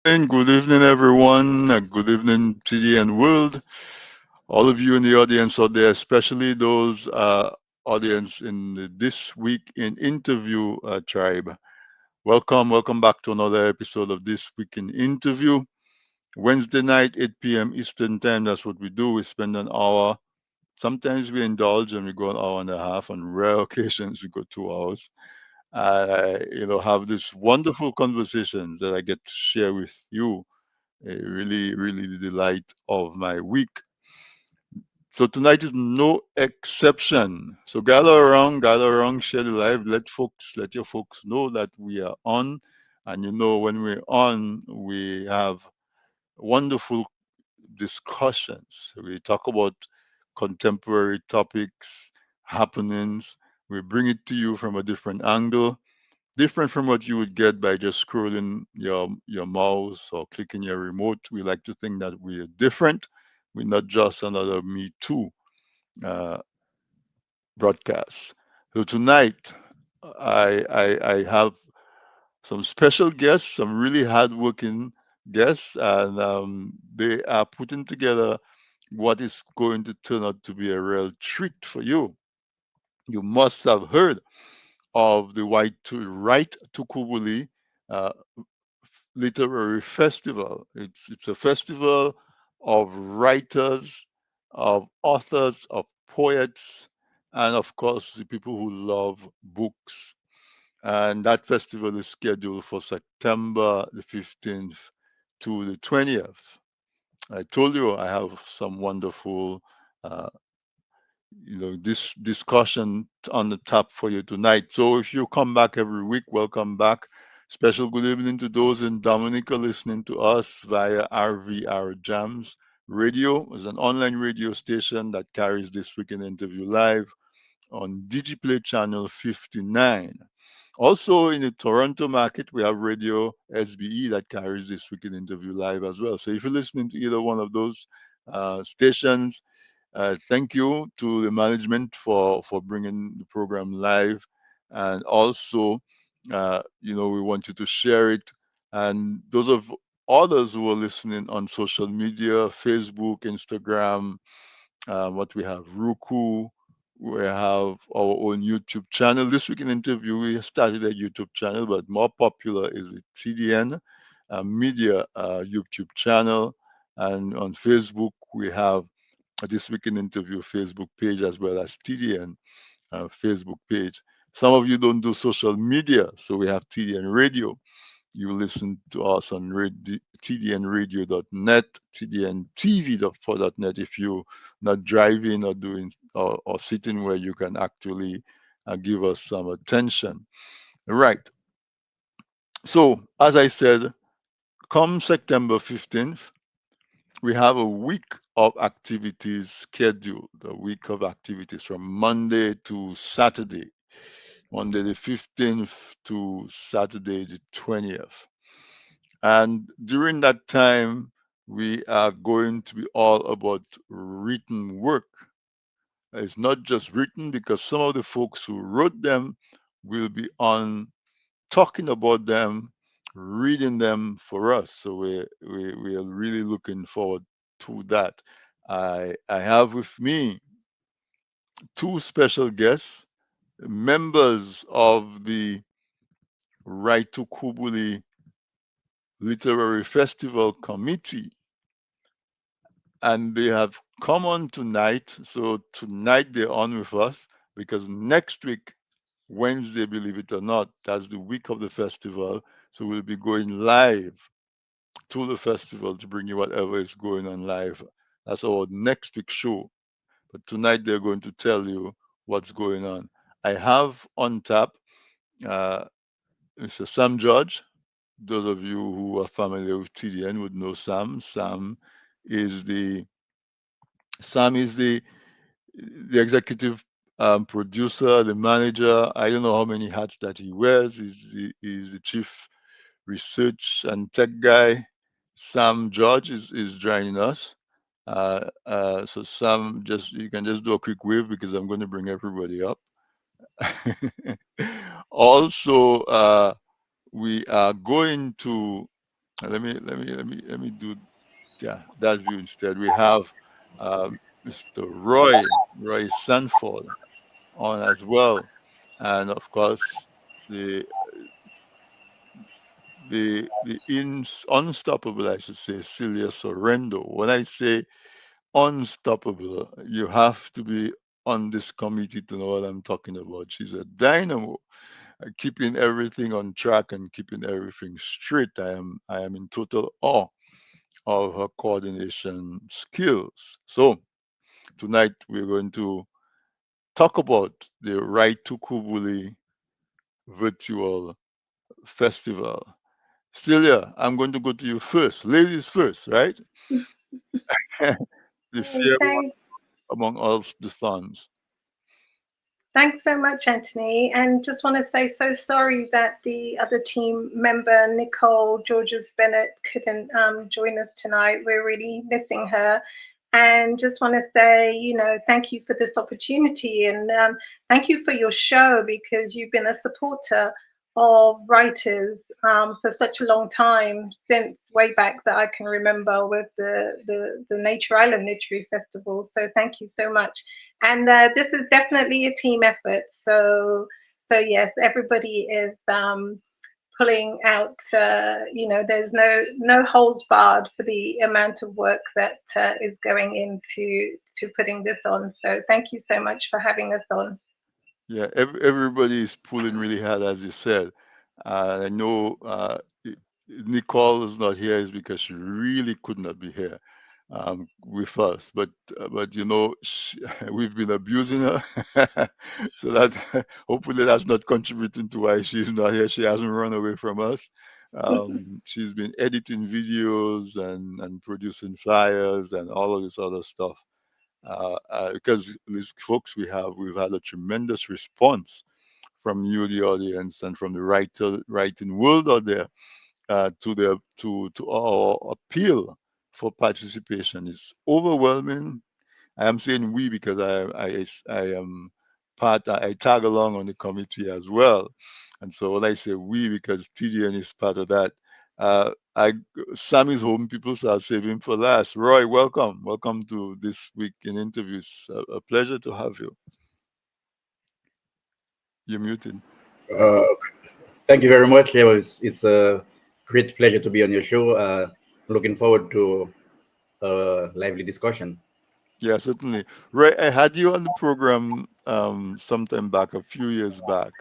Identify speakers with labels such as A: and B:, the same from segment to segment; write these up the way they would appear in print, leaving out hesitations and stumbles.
A: Good evening, everyone. Good evening, TD and world. All of you in the audience out there, especially those audience in the This Week in Interview tribe. Welcome back to another episode of This Week in Interview. Wednesday night, 8 p.m. Eastern Time. That's what we do. We spend an hour. Sometimes we indulge and we go an hour and a half. On rare occasions, we go 2 hours. Have this wonderful conversations that I get to share with you, really the delight of my week. So tonight is no exception. So gather around, share the live. Let your folks know that we are on. And when we're on, we have wonderful discussions. We talk about contemporary topics, happenings. We bring it to you from a different angle, different from what you would get by just scrolling your mouse or clicking your remote. We like to think that we are different. We're not just another Me Too uh, broadcast. So tonight, I have some special guests, some really hardworking guests, and they are putting together what is going to turn out to be a real treat for you. You must have heard of the Write-Tukubuli uh, literary festival. It's a festival of writers, of authors, of poets, and of course the people who love books. And that festival is scheduled for September the 15th to the 20th. I told you I have some wonderful uh, this discussion on the tap for you tonight. So if you come back every week, welcome back. Special good evening to those in Dominica listening to us via RVR Jams Radio. It's an online radio station that carries this weekend interview live on DigiPlay channel 59. Also in the Toronto market, we have Radio SBE that carries this weekend interview live as well. So if you're listening to either one of those stations, thank you to the management for bringing the program live, and also, we want you to share it. And those of others who are listening on social media, Facebook, Instagram, what we have, Roku, we have our own YouTube channel. This week in interview, we started a YouTube channel, but more popular is the TDN Media YouTube channel, and on Facebook we have this Week in Interview Facebook page as well as TDN Facebook page. Some of you don't do social media, so we have TDN Radio. You listen to us on tdnradio.net, tdntv.net if you're not driving or doing or sitting where you can actually give us some attention. Right. So, as I said, come September 15th, we have a week of activities scheduled, a week of activities from Monday to Saturday, Monday the 15th to Saturday the 20th. And during that time, we are going to be all about written work. It's not just written because some of the folks who wrote them will be on talking about them, reading them for us. So we are really looking forward to that. I have with me two special guests, members of the Write-Tukubuli Literary Festival Committee, and they have come on tonight. So tonight they're on with us because next week, Wednesday, believe it or not, that's the week of the festival. So we'll be going live to the festival to bring you whatever is going on live. That's our next week show. But tonight they're going to tell you what's going on. I have on tap uh, Mr. Sam George. Those of you who are familiar with TDN would know Sam. Is the Sam is the executive producer, the manager. I don't know how many hats that he wears. He's the chief research and tech guy. Sam George is joining us. So Sam, just you can just do a quick wave because I'm going to bring everybody up. Also, we are going to Let me do, yeah, that view instead. We have Mr. Roy Sanford on as well, and of course the unstoppable, I should say, Celia Sorrendo. When I say unstoppable, you have to be on this committee to know what I'm talking about. She's a dynamo, keeping everything on track and keeping everything straight. I am in total awe of her coordination skills. So tonight we're going to talk about the Write-Tukubuli virtual festival. Celia, I'm going to go to you first. Ladies first, right? The fair one
B: Thanks,
A: among all the sons.
B: thanks so much, Anthony. And just want to say so sorry that the other team member, Nicole Georges Bennett, couldn't join us tonight. We're really missing her. And just want to say, thank you for this opportunity and thank you for your show because you've been a supporter of writers for such a long time, since way back that I can remember with the Nature Island Literary Festival. So thank you so much. And this is definitely a team effort. So yes, everybody is pulling out. There's no holds barred for the amount of work that is going into to putting this on. So thank you so much for having us on.
A: Yeah, everybody is pulling really hard, as you said. I know Nicole is not here is because she really could not be here with us. But we've been abusing her, so that hopefully that's not contributing to why she's not here. She hasn't run away from us. She's been editing videos and producing flyers and all of this other stuff. Because these folks we've had a tremendous response from you, the audience, and from the writing world out there to our appeal for participation. It's overwhelming. I am saying we because I am I tag along on the committee as well, and so when I say we, because TDN is part of that. I Sam is home. People start saving for last. Roy, welcome to this week in interviews. A pleasure to have you. You're muted.
C: Uh, Thank you very much. It's a great pleasure to be on your show. Looking forward to a lively discussion.
A: Yeah, certainly. Roy, I had you on the program sometime back, a few years back,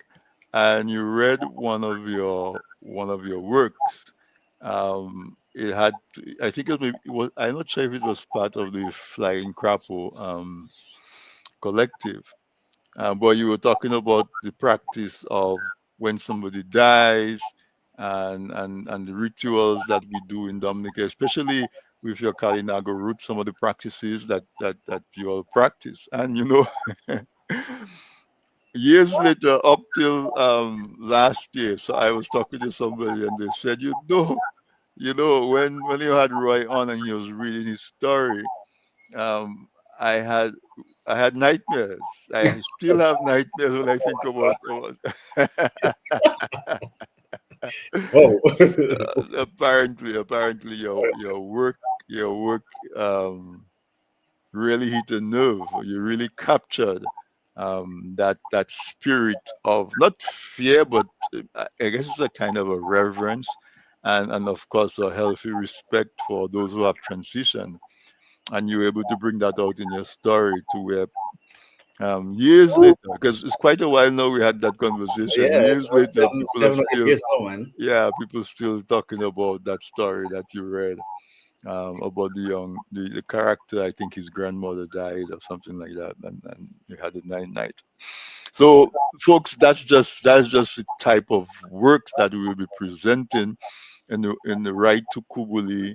A: and you read one of your works. I think it was, I'm not sure if it was part of the Flying Crapo collective, but you were talking about the practice of when somebody dies and the rituals that we do in Dominica, especially with your Kalinago roots, some of the practices that you all practice. And years later, up till last year, so I was talking to somebody and they said, when you had Roy on and he was reading his story, um, I had I had nightmares. I still have nightmares when I think about
C: Oh,
A: apparently your work um, really hit a nerve. You really captured that spirit of not fear, but I guess it's a kind of a reverence, and of course a healthy respect for those who have transitioned. And you were able to bring that out in your story to where years later, because it's quite a while now we had that conversation.
C: yeah, it's
A: Years
C: around
A: later, people are
C: seven or eight
A: still,
C: years now, man.
A: yeah, people still talking about that story that you read about the character. I think his grandmother died or something like that, and he had a night. So, folks, that's just the type of works that we will be presenting in the Write-Tukubuli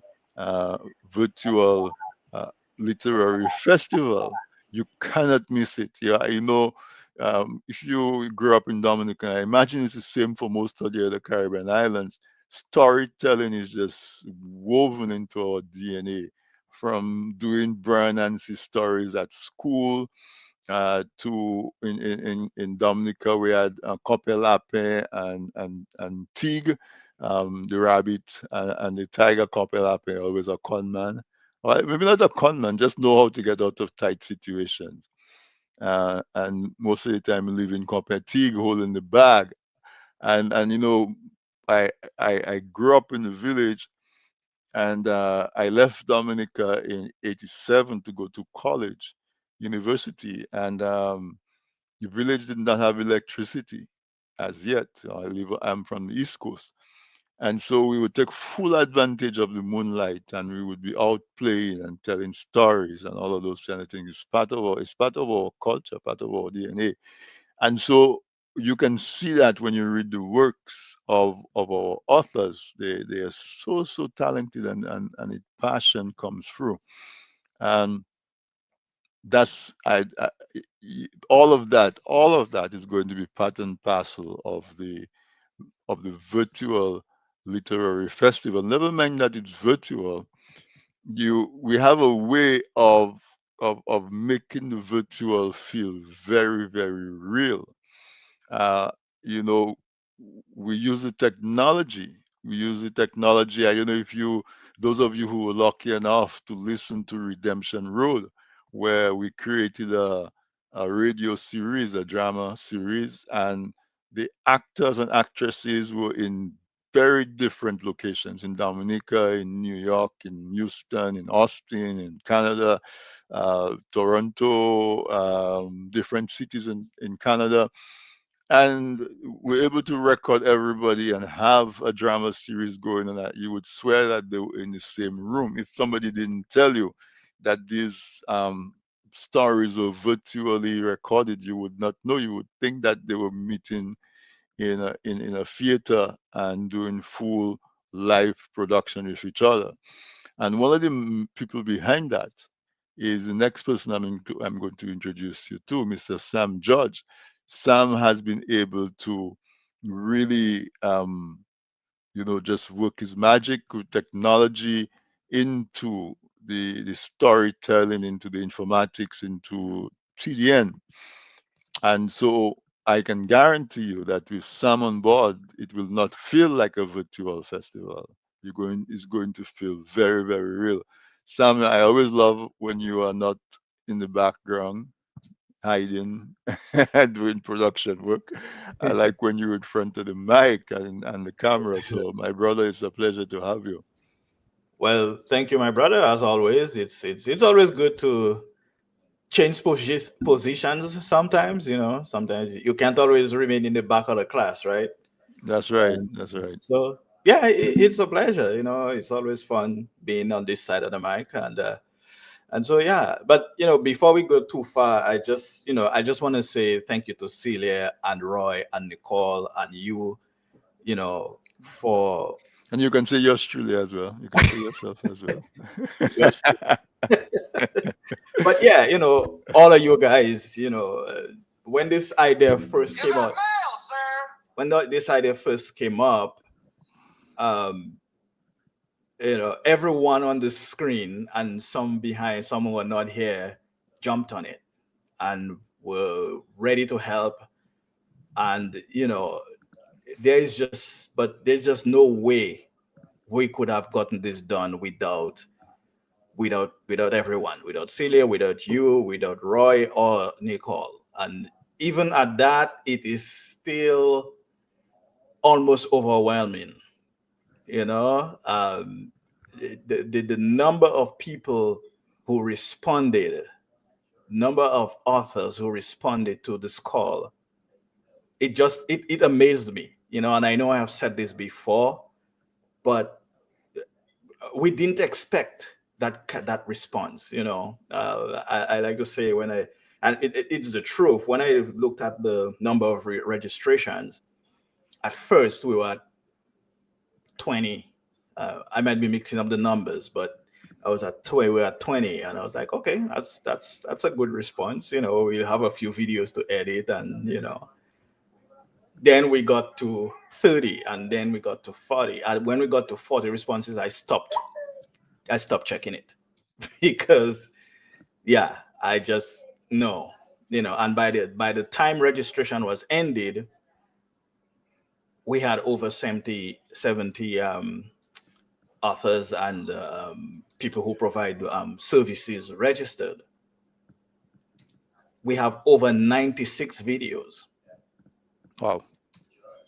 A: virtual uh, literary festival. You cannot miss it. Yeah, if you grew up in Dominica, I imagine it's the same for most of the other Caribbean islands. Storytelling is just woven into our DNA. From doing Brian Nancy stories at school to in Dominica we had Copelape and Tig. the rabbit and the tiger couple up always a con man. Well, maybe not a con man, just know how to get out of tight situations. And most of the time, we live in competitive, holding the bag. And I, I grew up in the village, and I left Dominica in '87 to go to college, university, and the village did not have electricity as yet. I'm from the East Coast. And so we would take full advantage of the moonlight, and we would be out playing and telling stories and all of those kind of things. It's part of our culture, part of our DNA. And so you can see that when you read the works of our authors. They are so talented, and its passion comes through. And that's all of that is going to be part and parcel of the virtual literary festival. Never mind that it's virtual. We have a way of making the virtual feel very real. uh, you know, we use the technology. We use the technology. I don't know if those of you who were lucky enough to listen to Redemption Road, where we created a radio series, a drama series, and the actors and actresses were in very different locations in Dominica, in New York, in Houston, in Austin, in Canada, Toronto, different cities in Canada, and we're able to record everybody and have a drama series going on that you would swear that they were in the same room. If somebody didn't tell you that these stories were virtually recorded, you would not know. You would think that they were meeting in a theater and doing full live production with each other. And one of the people behind that is the next person I'm going to introduce you to, Mr. Sam George. Sam has been able to really, just work his magic with technology into the storytelling, into the informatics, into CDN. And so I can guarantee you that with Sam on board, it will not feel like a virtual festival. It's going to feel very real. Sam, I always love when you are not in the background hiding and doing production work. I like when you're in front of the mic and the camera. So my brother, it's a pleasure to have you.
D: Well, thank you, my brother. As always, it's always good to change positions. Sometimes, sometimes you can't always remain in the back of the class, right?
A: That's right.
D: And
A: That's right.
D: so, yeah, it's a pleasure. It's always fun being on this side of the mic, and so yeah. But before we go too far, I just want to say thank you to Celia and Roy and Nicole and you, for
A: And you can say yours truly as well. You can say yourself as well.
D: yours. But yeah, all of you guys, when this idea first came up, this idea first came up, um, everyone on the screen and some behind, some who were not here, jumped on it and were ready to help. And there's just no way we could have gotten this done without everyone, without Celia, without you, without Roy or Nicole. And even at that, it is still almost overwhelming. You know, the number of people who responded, number of authors who responded to this call, it amazed me. And I know I have said this before, but we didn't expect that response. I like to say and it's the truth. When I looked at the number of registrations, at first we were at 20. I might be mixing up the numbers, but I was at 20. We were at 20, and I was like, okay, that's a good response. We'll have a few videos to edit, and then we got to 30, and then we got to 40. And when we got to 40 responses, I stopped checking it because, yeah, I just no. And by the time registration was ended, we had over 70 authors and people who provide services registered. We have over 96 videos,
A: Wow.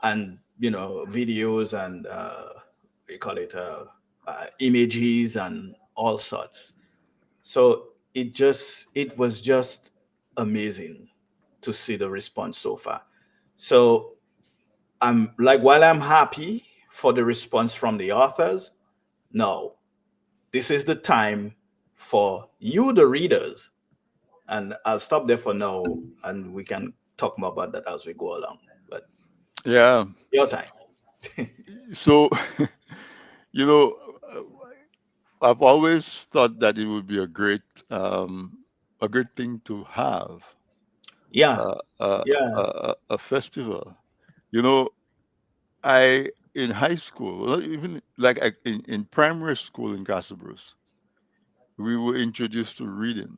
D: and videos and we call it images and all sorts. So it was just amazing to see the response so far. So I'm like, while I'm happy for the response from the authors, no, this is the time for you, the readers. And I'll stop there for now, and we can talk more about that as we go along. But
A: Yeah.
D: your time.
A: So, you know, I've always thought that it would be a great thing to have
D: Yeah,
A: uh, uh,
D: yeah.
A: a festival. You know, I in high school, well, even like in primary school in Casabros, we were introduced to reading.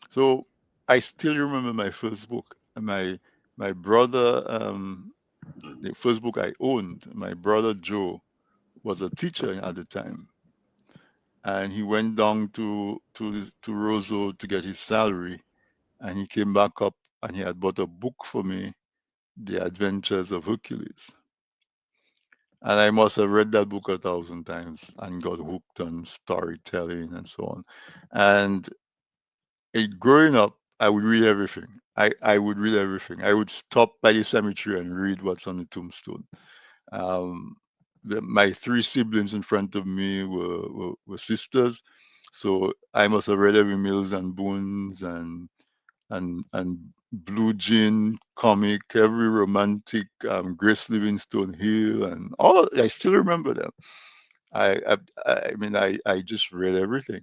A: So I still remember my first book. My brother, the first book I owned, my brother Joe was a teacher at the time, and he went down to Roseau to get his salary, and he came back up and he had bought a book for me, The Adventures of Hercules. And I must have read that book 1,000 times and got hooked on storytelling and so on. And growing up, I would read everything. I would read everything. I would stop by the cemetery and read what's on the tombstone. Um, my three siblings in front of me were sisters, so I must have read every Mills and Boons and Blue Jean comic, every romantic Grace Livingstone Hill, and all. I still remember them. I mean, I just read everything,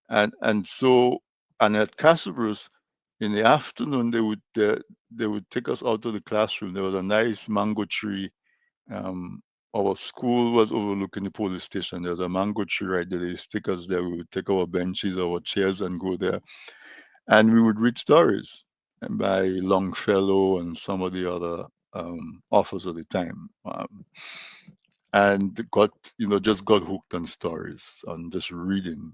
A: and so and at Castlebrus in the afternoon they would take us out to the classroom. There was a nice mango tree. um, our school was overlooking the police station. There was a mango tree right there. They used to take us there. We would take our benches, our chairs, and go there, and we would read stories by Longfellow and some of the other authors of the time. And got just got hooked on stories, on just reading.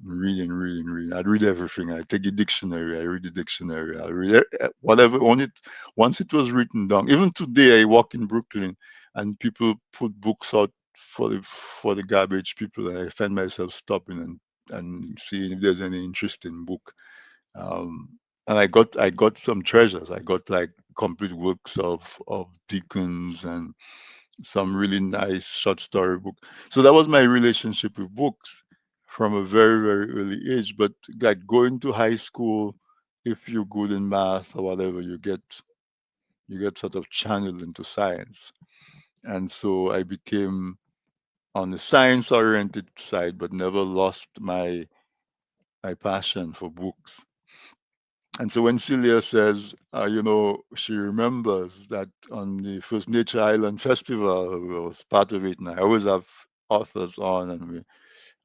A: I'd read everything. I take the dictionary, I read the dictionary, I read whatever on it. Once it was written down, even today I walk in Brooklyn and people put books out for the garbage people, and I find myself stopping and seeing if there's any interesting book. um, and I got some treasures. I got like complete works of Dickens and some really nice short story book. So that was my relationship with books from a very, very early age. But like going to high school, if you're good in math or whatever, you get sort of channeled into science. And so I became on the science oriented side, but never lost my passion for books. And so when Celia says, she remembers that on the first Nature Island Festival, I was part of it, and I always have authors on,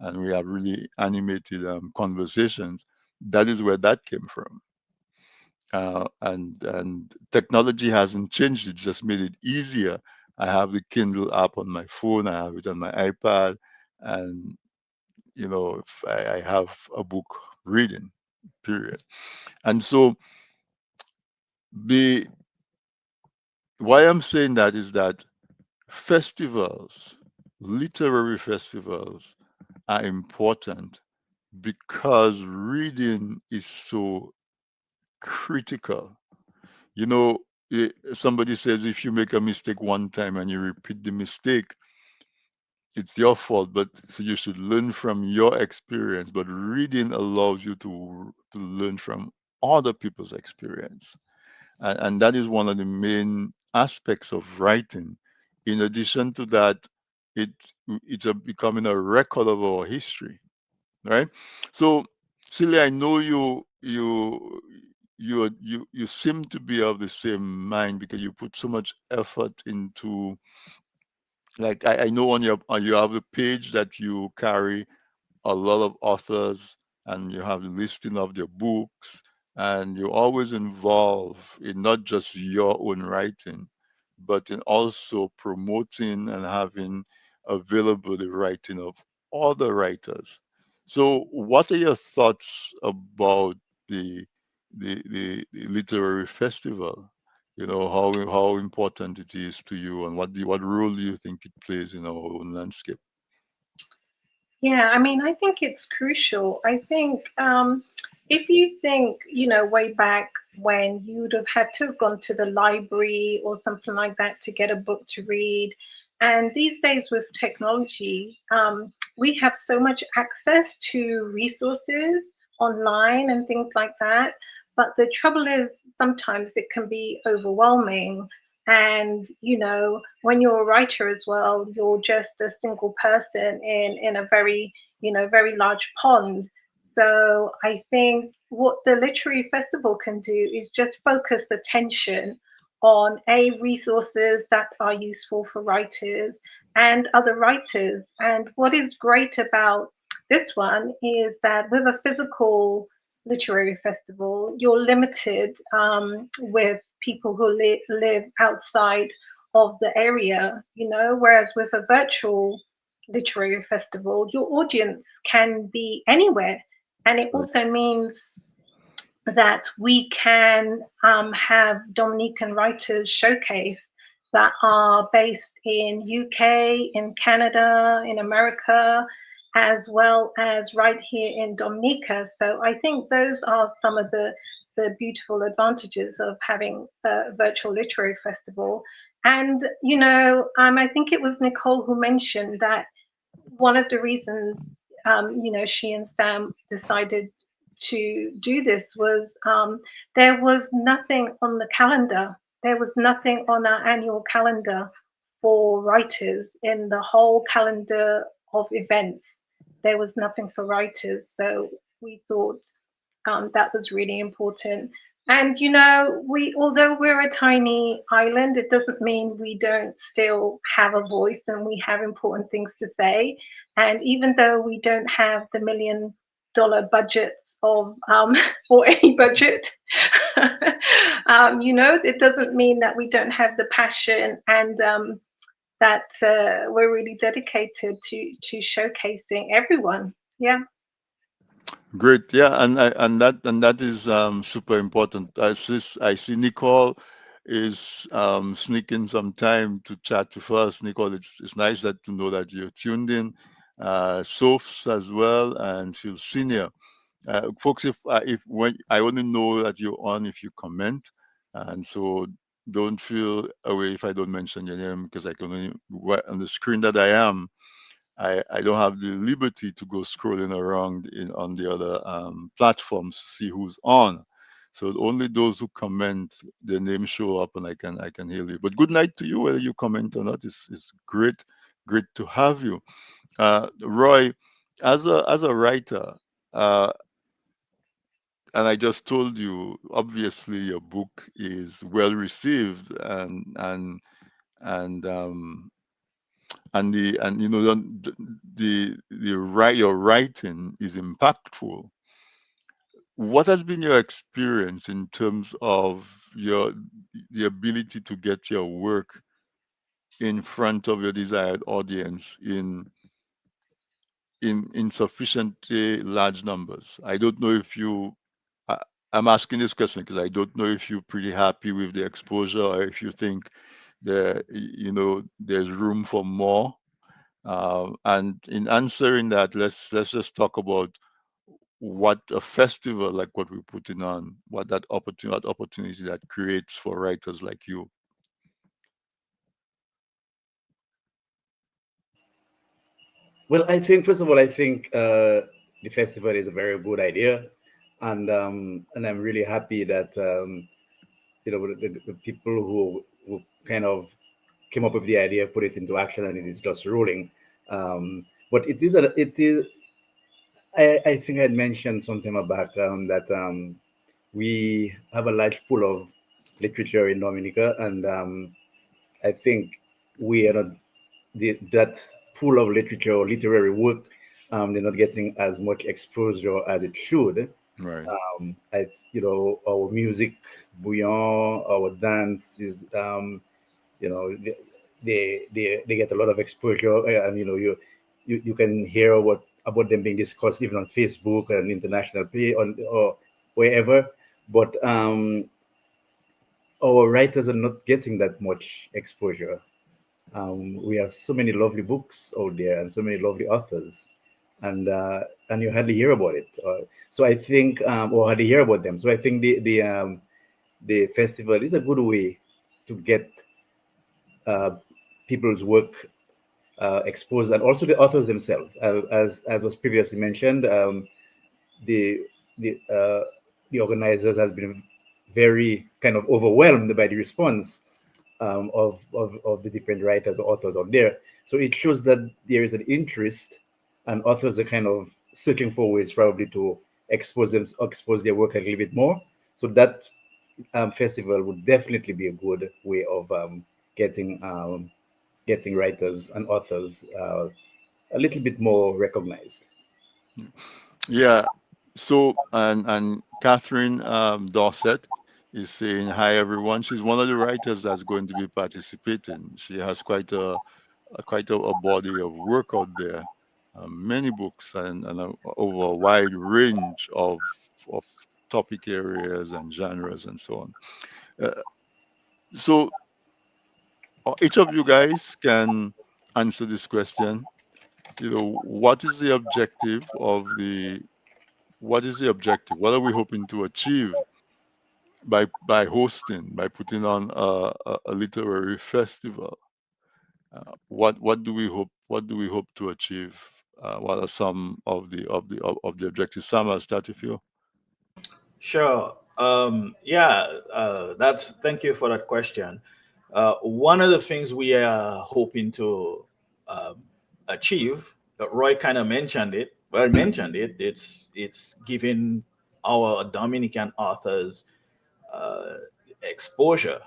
A: and we have really animated conversations. That is where that came from. And technology hasn't changed; it just made it easier. I have the Kindle app on my phone. I have it on my iPad, and if I have a book reading. Period. And so the why I'm saying that is that festivals, literary festivals, are important because reading is so critical. You know, somebody says if you make a mistake one time and you repeat the mistake, it's your fault, but so you should learn from your experience. But reading allows you to learn from other people's experience. And that is one of the main aspects of writing. In addition to that, it becoming a record of our history, right? So, Celia, I know you seem to be of the same mind because you put so much effort into, like, I know you have a page that you carry a lot of authors, and you have the listing of their books, and you're always involved in not just your own writing, but in also promoting and having available the writing of other writers. So, what are your thoughts about the the literary festival? You know how important it is to you, and what role do you think it plays in our own landscape?
B: Yeah, I mean, I think it's crucial. I think if you think, way back when you would have had to have gone to the library or something like that to get a book to read, and these days with technology, we have so much access to resources online and things like that. But the trouble is, sometimes it can be overwhelming. And when you're a writer as well, you're just a single person in a very very large pond. So I think what the literary festival can do is just focus attention on resources that are useful for writers and other writers. And what is great about this one is that with a physical literary festival, you're limited with people who live outside of the area, whereas with a virtual literary festival, your audience can be anywhere. And it
A: Right.
B: also means that we can have Dominican writers showcase that are based in UK, in Canada, in America, as well as right here in Dominica. So I think those are some of the beautiful advantages of having a virtual literary festival. And I think it was Nicole who mentioned that one of the reasons she and Sam decided to do this was there was nothing on the calendar. There was nothing on our annual calendar for writers in the whole calendar of events. There was nothing for writers, so we thought that was really important. And we, although we're a tiny island, it doesn't mean we don't still have a voice and we have important things to say. And even though we don't have the $1 million budgets of or any budget, it doesn't mean that we don't have the passion and that we're really dedicated to showcasing everyone. Yeah.
A: Great, yeah, and that is super important. I see Nicole is sneaking some time to chat with us. Nicole, it's nice that to know that you're tuned in. Sophs as well, and Phil Senior. Folks, if when I only know that you're on if you comment, and so don't feel away if I don't mention your name because I can only on the screen that I am. I don't have the liberty to go scrolling around on the other platforms to see who's on. So only those who comment, their name show up and I can hear you. But good night to you, whether you comment or not. It's great to have you. Roy, as a writer, uh, and I just told you, obviously your book is well received and and your writing is impactful. What has been your experience in terms of your the ability to get your work in front of your desired audience in sufficiently large numbers? I don't know if you I, I'm asking this question because I don't know if you're pretty happy with the exposure or if you think there's room for more. And in answering that, let's just talk about what a festival like what we're putting on, what opportunity that creates for writers like you.
C: Well, I think first of all, I think the festival is a very good idea, and I'm really happy that the people who kind of came up with the idea put it into action, and it is just rolling. But it is. I think I had mentioned something about that we have a large pool of literature in Dominica, and I think we are not that pool of literature or literary work. They're not getting as much exposure as it should.
A: Right.
C: Our music, bouillon, our dance is You know, they get a lot of exposure, and you can hear what about them being discussed even on Facebook and international play on or wherever. But our writers are not getting that much exposure. We have so many lovely books out there and so many lovely authors, and you hardly hear about it. So I think, or hardly hear about them. So I think the festival is a good way to get uh, people's work exposed, and also the authors themselves. As was previously mentioned, the the uh, the organizers has been very kind of overwhelmed by the response of the different writers or authors out there. So it shows that there is an interest, and authors are kind of searching for ways probably to expose their work a little bit more. So that festival would definitely be a good way of getting getting writers and authors a little bit more recognized.
A: Yeah. So, and Catherine Dorset is saying hi everyone. She's one of the writers that's going to be participating. She has quite a body of work out there, many books and over a wide range of topic areas and genres and so on. So each of you guys can answer this question. What is the objective of the what is the objective? What are we hoping to achieve by hosting, by putting on a literary festival? What do we hope? What do we hope to achieve? What are some of the objectives? Sam, I'll start with you.
D: Sure. Yeah, that's thank you for that question. One of the things we are hoping to um, achieve, Roy kind of mentioned it. Well, mentioned it. It's giving our Dominican authors uh, exposure.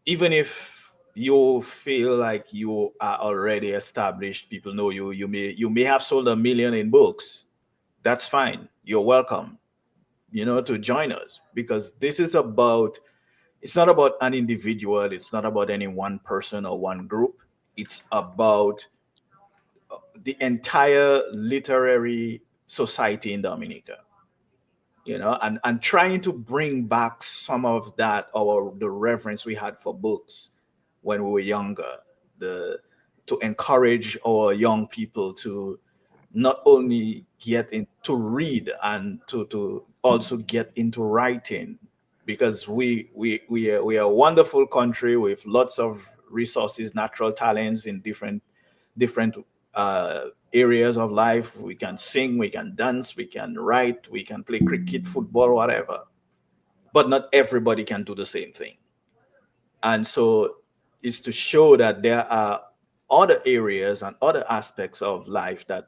D: Even if you feel like you are already established, people know you. You may have sold 1 million in books. That's fine. You're welcome, to join us, because this is about, it's not about an individual, it's not about any one person or one group. It's about the entire literary society in Dominica, and trying to bring back some of that, or the reverence we had for books when we were younger, the to encourage our young people to not only get into read, and to also get into writing, because we are a wonderful country with lots of resources, natural talents in different areas of life. We can sing, we can dance, we can write, we can play cricket, football, whatever, but not everybody can do the same thing. And so is to show that there are other areas and other aspects of life that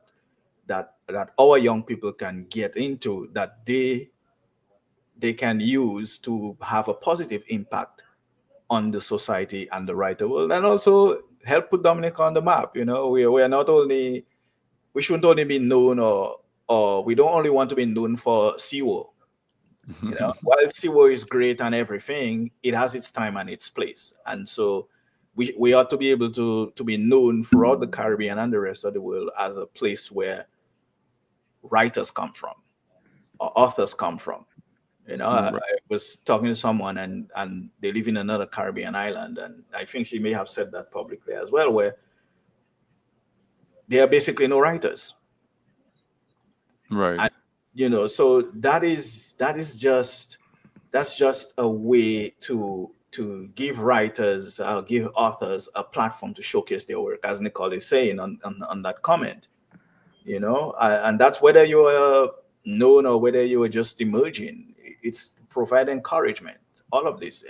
D: our young people can get into, that they can use to have a positive impact on the society and the writer world, and also help put Dominica on the map. We are not only, we shouldn't only be known, or we don't only want to be known for SeaWorld. While SeaWorld is great and everything, it has its time and its place. And so we ought to be able to be known throughout the Caribbean and the rest of the world as a place where writers come from, or authors come from. I
A: Right.
D: was talking to someone, and they live in another Caribbean island, and I think she may have said that publicly as well, where there are basically no writers.
A: Right.
D: And so that's just a way to give writers, give authors a platform to showcase their work, as Nicole is saying on that comment. And that's whether you are known or whether you are just emerging. It's to provide encouragement, all of this,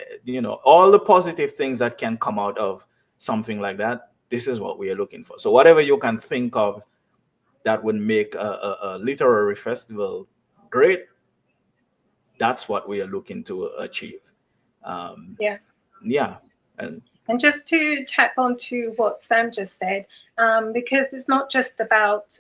D: all the positive things that can come out of something like that. This is what we are looking for. So whatever you can think of that would make a literary festival great, that's what we are looking to achieve. um,
B: Yeah.
D: yeah. And
B: And just to tap onto what Sam just said, because it's not just about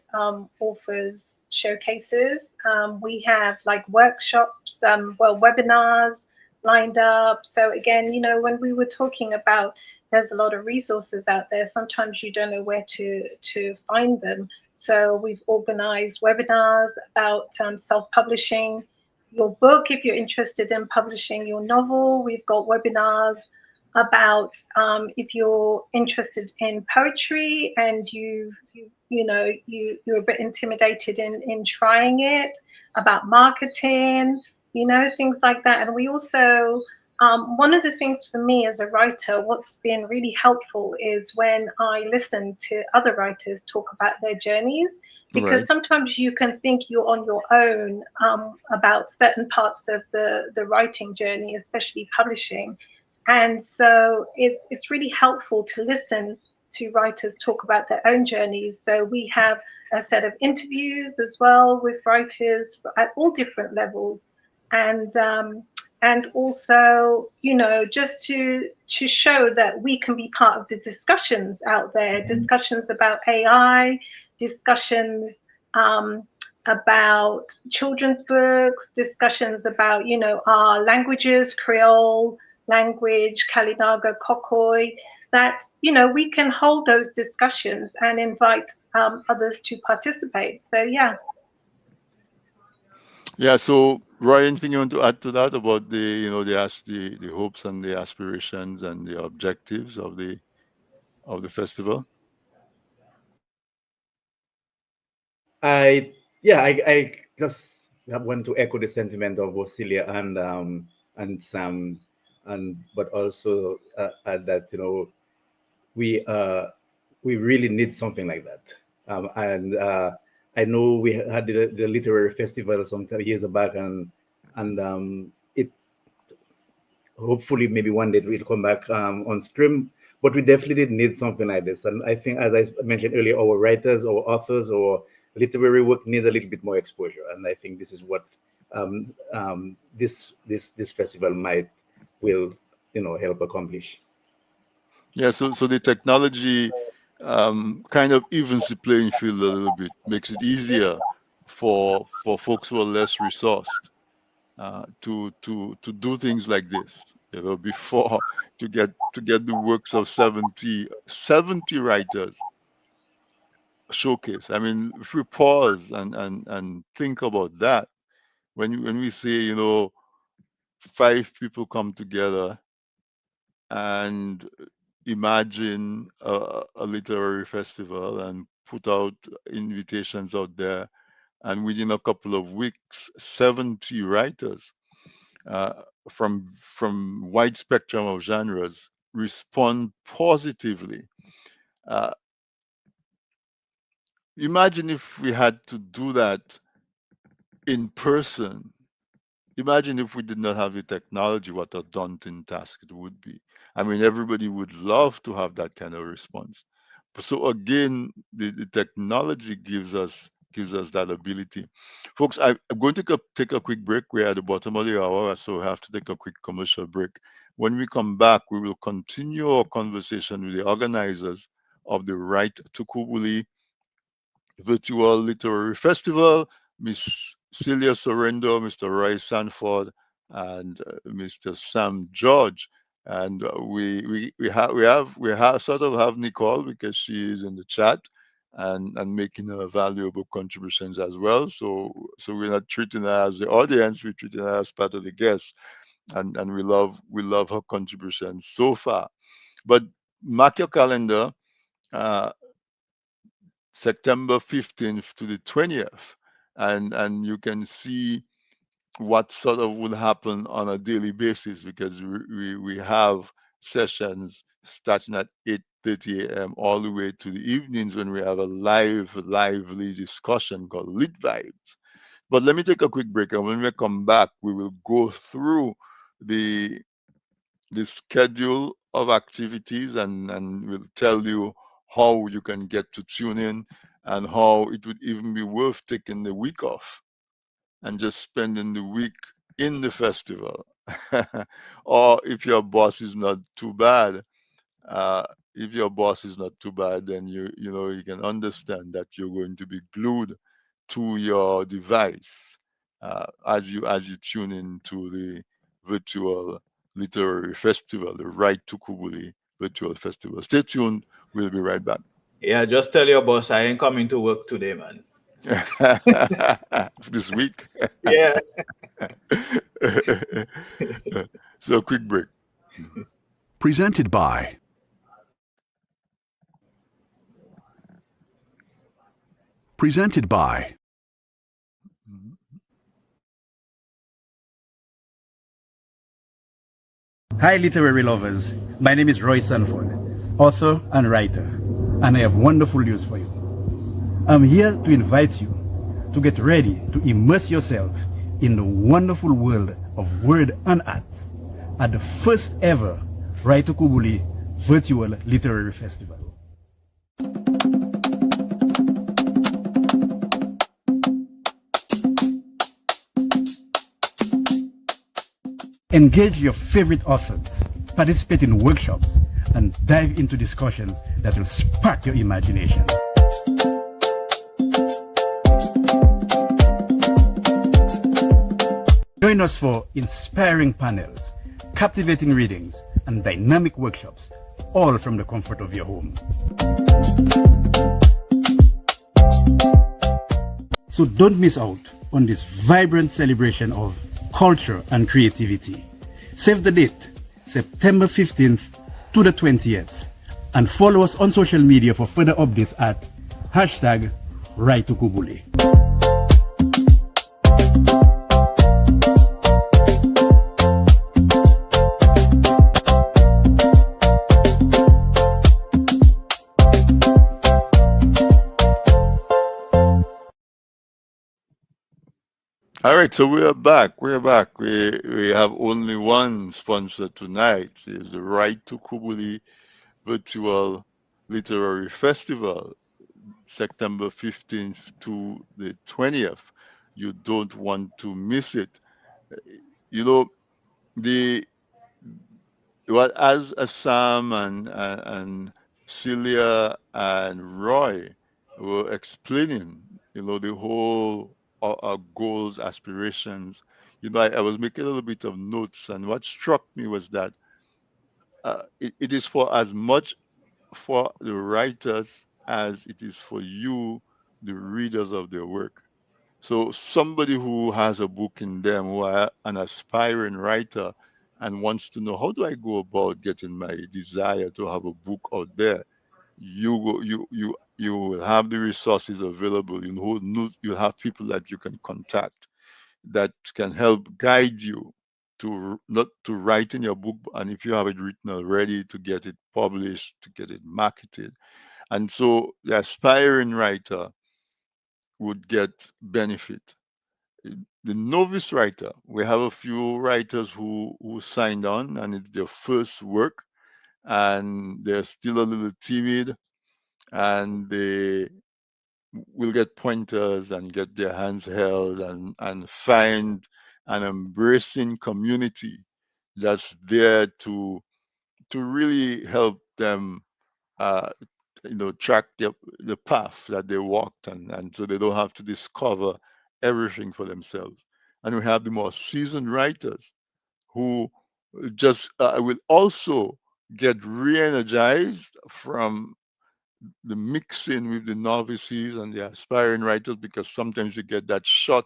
B: authors showcases. We have like workshops, webinars, lined up. So again, when we were talking about there's a lot of resources out there, sometimes you don't know where to find them. So we've organized webinars about self-publishing your book. If you're interested in publishing your novel, we've got webinars about if you're interested in poetry and you're a bit intimidated in trying it, about marketing, things like that. And we also, one of the things for me as a writer, what's been really helpful is when I listen to other writers talk about their journeys, because
A: Right.
B: sometimes you can think you're on your own about certain parts of the writing journey, especially publishing. And so it's really helpful to listen to writers talk about their own journeys. So we have a set of interviews as well with writers at all different levels, and also just to show that we can be part of the discussions out there, discussions about AI, discussions um, about children's books, discussions about our languages, Creole language, Kalinaga, Kokoi, that we can hold those discussions and invite others to participate. So yeah.
A: Yeah. So, Roy, anything you want to add to that about the hopes and the aspirations and the objectives of the festival?
C: I yeah, I just want to echo the sentiment of Osilia and Sam, and but also add that we uh, we really need something like that. And I know we had the literary festival some years back, and it hopefully maybe one day it will come back on stream. But we definitely need something like this. And I think, as I mentioned earlier, our writers, our authors, our literary work needs a little bit more exposure. And I think this is what this festival might will help accomplish.
A: Yeah. So the technology kind of evens the playing field a little bit, makes it easier for folks who are less resourced to do things like this. Before to get the works of 70 writers showcase. I mean, if we pause and think about that, when we say, five people come together and imagine a literary festival and put out invitations out there, and within a couple of weeks, 70 writers uh, from wide spectrum of genres respond positively. Uh, Imagine if we had to do that in person. Imagine if we did not have the technology, what a daunting task it would be. I mean, everybody would love to have that kind of response. So again, the technology gives us that ability. Folks, I'm going to take a quick break. We're at the bottom of the hour, so we have to take a quick commercial break. When we come back, we will continue our conversation with the organizers of the Write-Tukubuli Virtual Literary Festival, Miss Celia Sorrendo, Mr. Roy Sanford, and Mr. Sam George. And we have sort of have Nicole because she is in the chat and making valuable contributions as well. So we're not treating her as the audience, we're treating her as part of the guests, and we love her contributions so far. But mark your calendar. Uh, September 15th to the 20th, and you can see what sort of will happen on a daily basis, because we have sessions starting at 8:30 a.m. all the way to the evenings, when we have a lively discussion called Lit Vibes. But let me take a quick break, and when we come back, we will go through the the schedule of activities, and we'll tell you how you can get to tune in, and how it would even be worth taking the week off and just spending the week in the festival. Or if your boss is not too bad, uh, if your boss is not too bad, then you can understand that you're going to be glued to your device as you tune into virtual literary festival, the Write-Tukubuli virtual festival. Stay tuned. We'll be right back.
D: Yeah, just tell your boss I ain't coming to work today, man.
A: This week.
D: Yeah.
A: So, quick break.
E: Presented by
F: Hi, literary lovers. My name is Roy Sanford, author and writer, and I have wonderful news for you. I'm here to invite you to get ready to immerse yourself in the wonderful world of word and art at the first ever Write-Tukubuli Virtual Literary Festival. Engage your favorite authors, participate in workshops, and dive into discussions that will spark your imagination. Join us for inspiring panels, captivating readings, and dynamic workshops, all from the comfort of your home. So don't miss out on this vibrant celebration of culture and creativity. Save the date, September 15th to the 20th, and follow us on social media for further updates at #Write-Tukubuli.
A: All right, so we are back. We are back. We have only one sponsor tonight. It's the Write-Tukubuli Virtual Literary Festival, September 15th to the 20th. You don't want to miss it. You know, the what as Sam and Celia and Roy were explaining, the whole our goals, aspirations. I was making a little bit of notes, and what struck me was that it is for as much for the writers as it is for you, the readers of their work. So somebody who has a book in them, who are an aspiring writer and wants to know, how do I go about getting my desire to have a book out there? You will have the resources available. You'll have people that you can contact that can help guide you to not to write in your book, and if you have it written already, to get it published, to get it marketed. And so the aspiring writer would get benefit. The novice writer, we have a few writers who signed on, and it's their first work, and they're still a little timid, and they will get pointers and get their hands held, and find an embracing community that's there to really help them uh, track the path that they walked, and so they don't have to discover everything for themselves. And we have the more seasoned writers who just will also get re-energized from the mixing with the novices and the aspiring writers, because sometimes you get that shot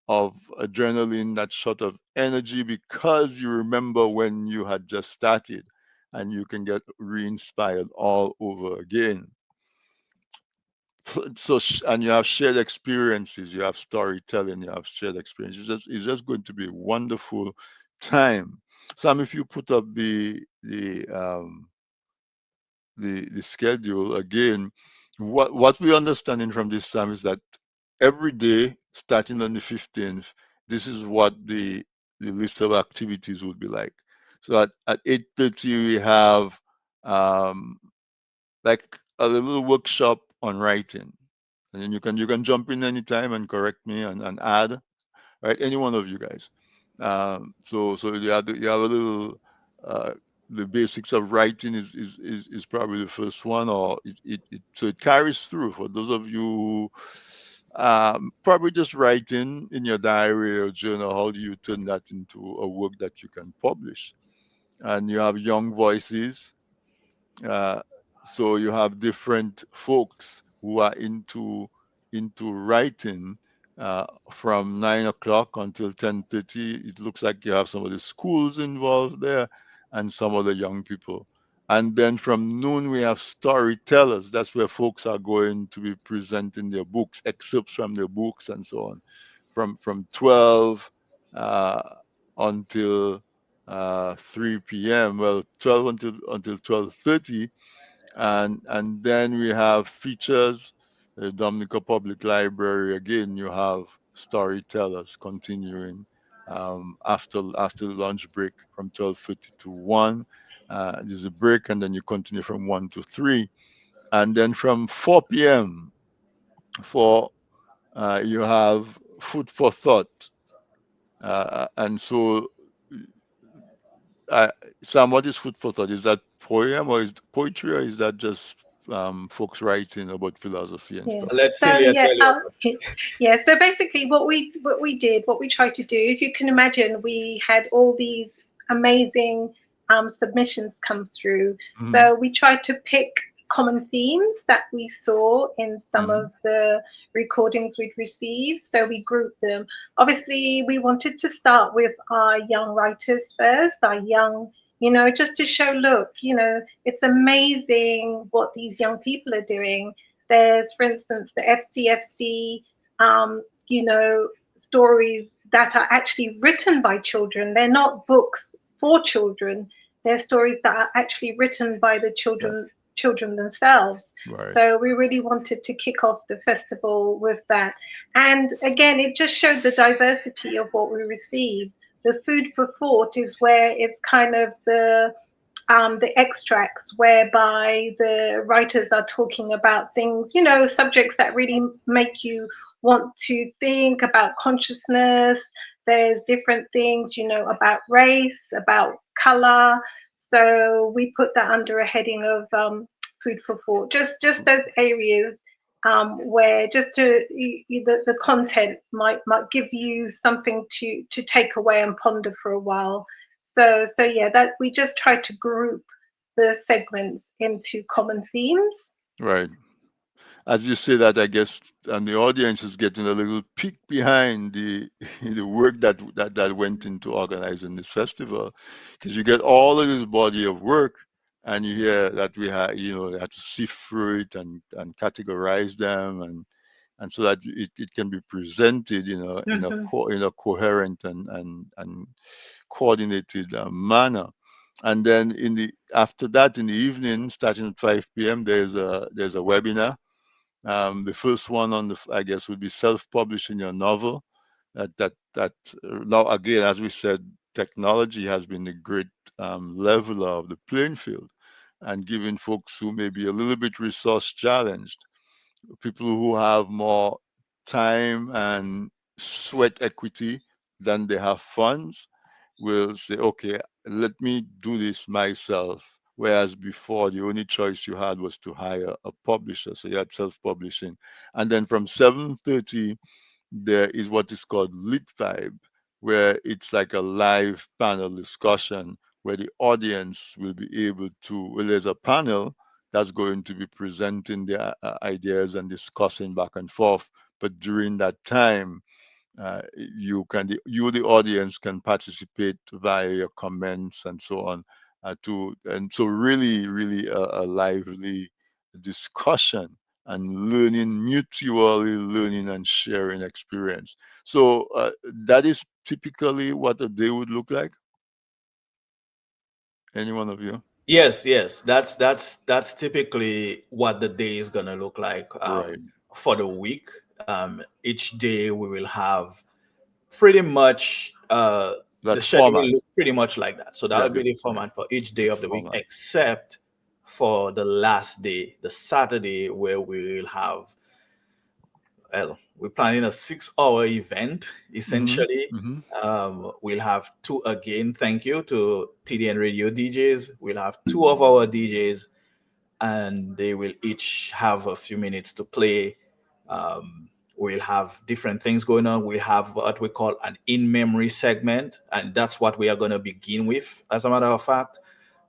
A: of adrenaline, that shot of energy, because you remember when you had just started, and you can get re-inspired all over again. So and you have shared experiences, you have storytelling, you have shared experiences. It's just going to be a wonderful time. Sam, if you put up the schedule again, what we're understanding from this time is that every day starting on the 15th, this is what the list of activities would be like. So at 8:30 we have um like a little workshop on writing, and then you can jump in anytime and correct me and add, right? Any one of you guys. So you have a little uh, the basics of writing is probably the first one, or so it carries through for those of you who Probably just writing in your diary or journal. How do you turn that into a work that you can publish? And you have young voices. Uh, so you have different folks who are into writing from 9 o'clock until 10:30. It looks like you have some of the schools involved there and some of the young people. And then from noon we have storytellers. That's where folks are going to be presenting their books, excerpts from their books, and so on. From 12 uh, until 3 p.m. Well, 12 until 12:30, and then we have features. Dominica Public Library again. You have storytellers continuing after the lunch break from 12:30 to 1. There's a break, and then you continue from 1 to 3, and then from 4 p.m. for you have food for thought, and so Uh, Sam, what is food for thought? Is that poem or is poetry, or is that just folks writing about philosophy and
B: Yeah.
A: stuff?
D: Let
B: So
D: Celia
B: yeah,
D: tell you.
B: yeah. So basically, what we did, what we tried to do, if you can imagine, we had all these amazing submissions come through.
A: Mm-hmm.
B: So we tried to pick common themes that we saw in some
A: Mm-hmm.
B: of the recordings we'd received. So we grouped them. Obviously, we wanted to start with our young writers first, our young, just to show, look, it's amazing what these young people are doing. There's, for instance, the FCFC, stories that are actually written by children. They're not books for children. They're stories that are actually written by the
A: Right.
B: children themselves.
A: Right.
B: So we really wanted to kick off the festival with that. And again, it just showed the diversity of what we received. The food for thought is where it's kind of the extracts whereby the writers are talking about things, subjects that really make you want to think about consciousness. There's different things, about race, about color. So we put that under a heading of food for thought. Just those areas where just the content might give you something to take away and ponder for a while. So yeah, that we just try to group the segments into common themes.
A: Right. As you say that, I guess, and the audience is getting a little peek behind the the work that went into organizing this festival, because you get all of this body of work, and you hear that we had, they had to sift through it and categorize them, and so that it can be presented,
B: Mm-hmm.
A: in a coherent and coordinated manner. And then after that, in the evening, starting at 5 p.m., there's a webinar. The first one I guess, would be self-publishing your novel. Now again, as we said, technology has been a great leveler of the playing field, and giving folks who may be a little bit resource challenged, people who have more time and sweat equity than they have funds, will say, okay, let me do this myself. Whereas before, the only choice you had was to hire a publisher. So you had self-publishing. And then from 7:30, there is what is called Lit Vibe, where it's like a live panel discussion where the audience will be able to, well, there's a panel that's going to be presenting their ideas and discussing back and forth. But during that time, the audience can participate via your comments and so on, and so really a lively discussion and mutually learning and sharing experience. So that is typically what a day would look like. Any one of you?
D: Yes. That's typically what the day is gonna look like
A: Right.
D: for the week. Each day we will have pretty much the
A: That
D: schedule
A: format.
D: will look pretty much like that. So that
A: Yeah,
D: will be the format for each day
A: the
D: of the week,
A: format.
D: except for the last day, the Saturday, where we will have, well, we're planning a 6 hour event
A: Mm-hmm.
D: essentially.
A: Mm-hmm.
D: We'll have two, again, thank you to TDN radio DJs. We'll have two of our DJs, and they will each have a few minutes to play. Um, We'll have different things going on. We'll have what we call an in-memory segment, and that's what we are going to begin with, as a matter of fact,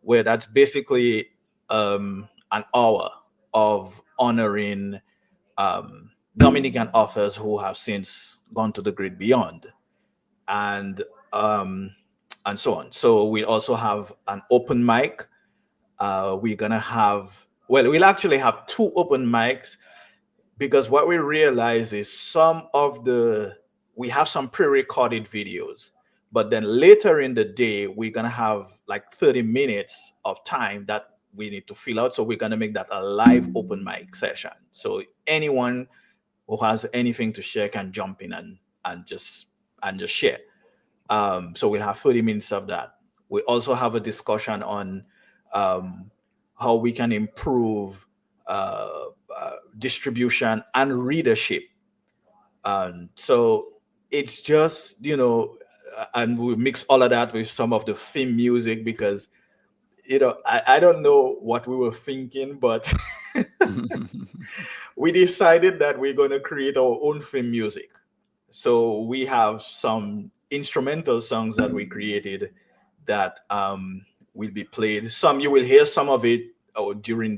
D: where that's basically an hour of honoring Dominican authors who have since gone to the great beyond, and so on. So we also have an open mic. We're gonna have, well, we'll actually have two open mics, because what we realize is we have some pre-recorded videos, but then later in the day we're gonna have like 30 minutes of time that we need to fill out. So we're gonna make that a live open mic session. So anyone who has anything to share can jump in and just share. So we'll have 30 minutes of that. We also have a discussion on how we can improve distribution and readership. So it's just, and we mix all of that with some of the theme music, because, I don't know what we were thinking, but we decided that we're going to create our own theme music. So we have some instrumental songs that we created that will be played. You will hear some of it during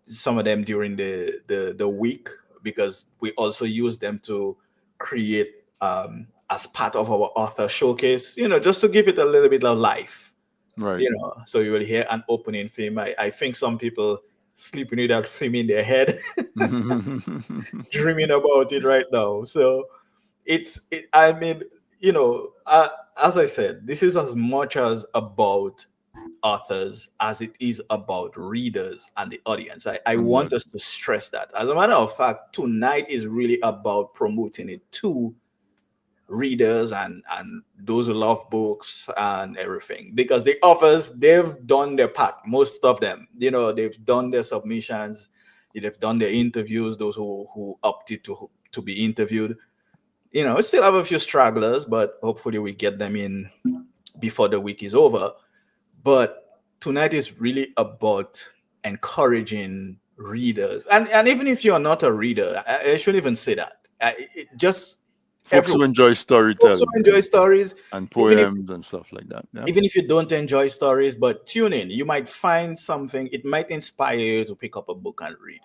D: some of them during the week, because we also use them to create as part of our author showcase, just to give it a little bit of life.
A: Right.
D: So you will hear an opening theme. I think some people sleeping with that theme in their head, dreaming about it right now. So as I said, this is as much as about authors as it is about readers and the audience. I want us to stress that. As a matter of fact, tonight is really about promoting it to readers and those who love books and everything, because the authors, they've done their part. Most of them, they've done their submissions, they've done their interviews, those who opted to be interviewed. We still have a few stragglers, but hopefully we get them in before the week is over. But tonight is really about encouraging readers, and even if you're not a reader, I shouldn't even say that.
A: Folks who enjoy storytelling,
D: folks who enjoy stories
A: and poems and stuff like that. Yeah.
D: Even if you don't enjoy stories, but tune in, you might find something. It might inspire you to pick up a book and read.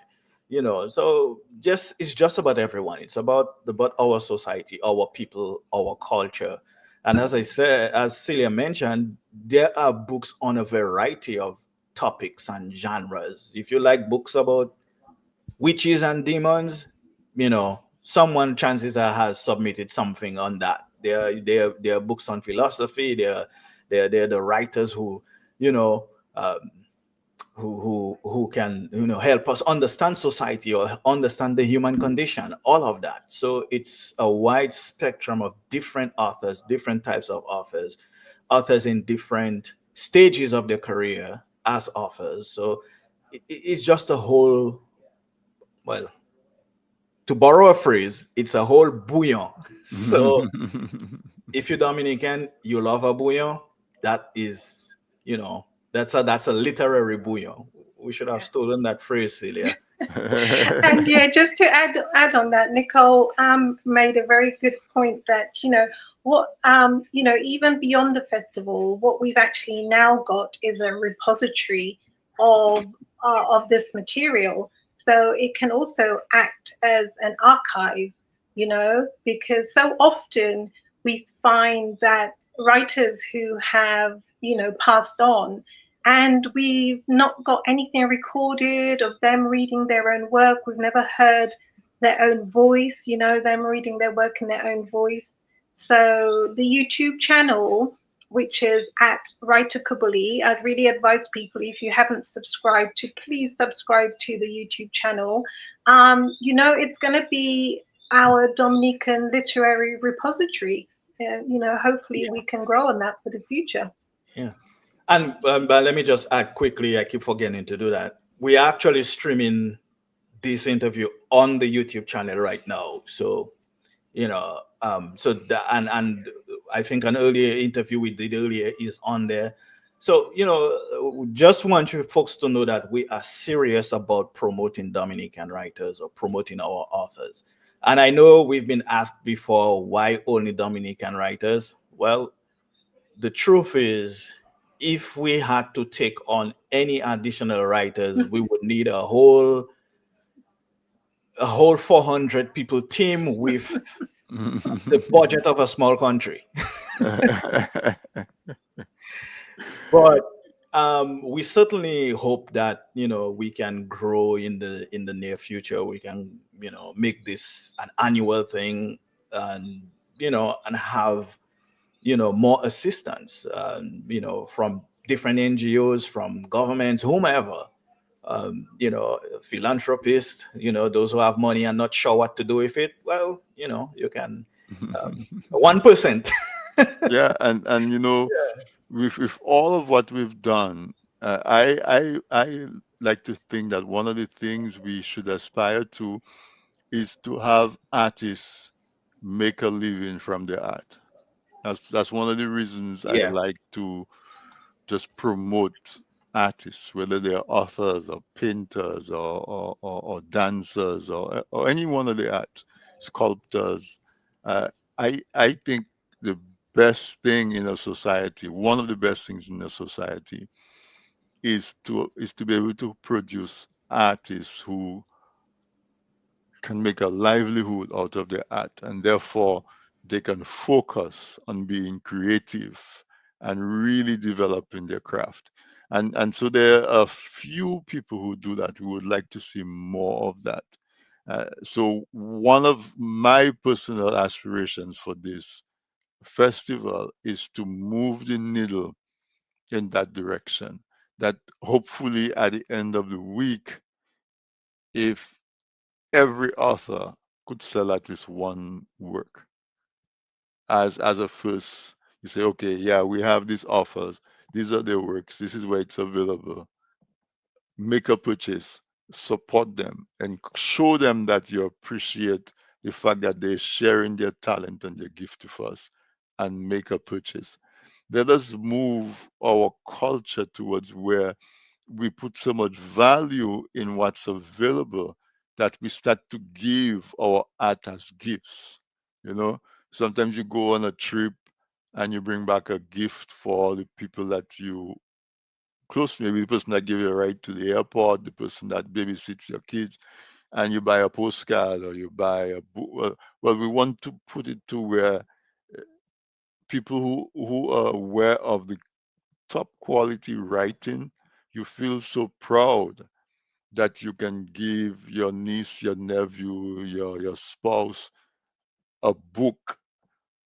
D: So it's just about everyone. It's about our society, our people, our culture. And as I said, as Celia mentioned, there are books on a variety of topics and genres. If you like books about witches and demons, someone, chances are, has submitted something on that. There are books on philosophy. There are the writers who who can help us understand society or understand the human condition, all of that. So it's a wide spectrum of different authors, different types of authors in different stages of their career as authors. So it's just a whole, well, to borrow a phrase, it's a whole bouillon. So if you're Dominican, you love a bouillon, that is, that's a literary bouillon. We should have stolen that phrase, Celia.
B: And yeah, just to add on that, Nicole made a very good point that even beyond the festival, what we've actually now got is a repository of this material. So it can also act as an archive, because so often we find that writers who have, passed on, and we've not got anything recorded of them reading their own work. We've never heard their own voice, them reading their work in their own voice. So the YouTube channel, which is at Write-Tukubuli, I'd really advise people, if you haven't subscribed, to please subscribe to the YouTube channel. It's going to be our Dominican literary repository. Hopefully we can grow on that for the future.
D: Yeah. And but let me just add quickly, I keep forgetting to do that. We are actually streaming this interview on the YouTube channel right now. So, and I think an earlier interview we did earlier is on there. So, just want you folks to know that we are serious about promoting Dominican writers or promoting our authors. And I know we've been asked before, why only Dominican writers? Well, the truth is, if we had to take on any additional writers, we would need a whole 400 people team with the budget of a small country. But we certainly hope that we can grow in the near future. We can make this an annual thing, and and have more assistance, from different NGOs, from governments, whomever, philanthropists, those who have money and not sure what to do with it. Well, you can 1%.
A: Yeah, and with all of what we've done, I like to think that one of the things we should aspire to is to have artists make a living from their art. That's one of the reasons I
D: Yeah.
A: like to just promote artists, whether they're authors or painters or dancers or any one of the arts, sculptors. Uh, I think the best thing in a society, one of the best things in a society, is to be able to produce artists who can make a livelihood out of their art, and therefore they can focus on being creative and really developing their craft. And so there are a few people who do that. We would like to see more of that. So one of my personal aspirations for this festival is to move the needle in that direction. That hopefully at the end of the week, if every author could sell at least one work as a first, you say, okay, yeah, we have these offers, these are their works, this is where it's available. Make a purchase, support them, and show them that you appreciate the fact that they're sharing their talent and their gift with us, and make a purchase. Let us move our culture towards where we put so much value in what's available that we start to give our art as gifts. You know, sometimes you go on a trip and you bring back a gift for the people that you close, maybe the person that gave you a ride to the airport, the person that babysits your kids, and you buy a postcard or you buy a book. Well, we want to put it to where people who are aware of the top quality writing, you feel so proud that you can give your niece, your nephew, your spouse a book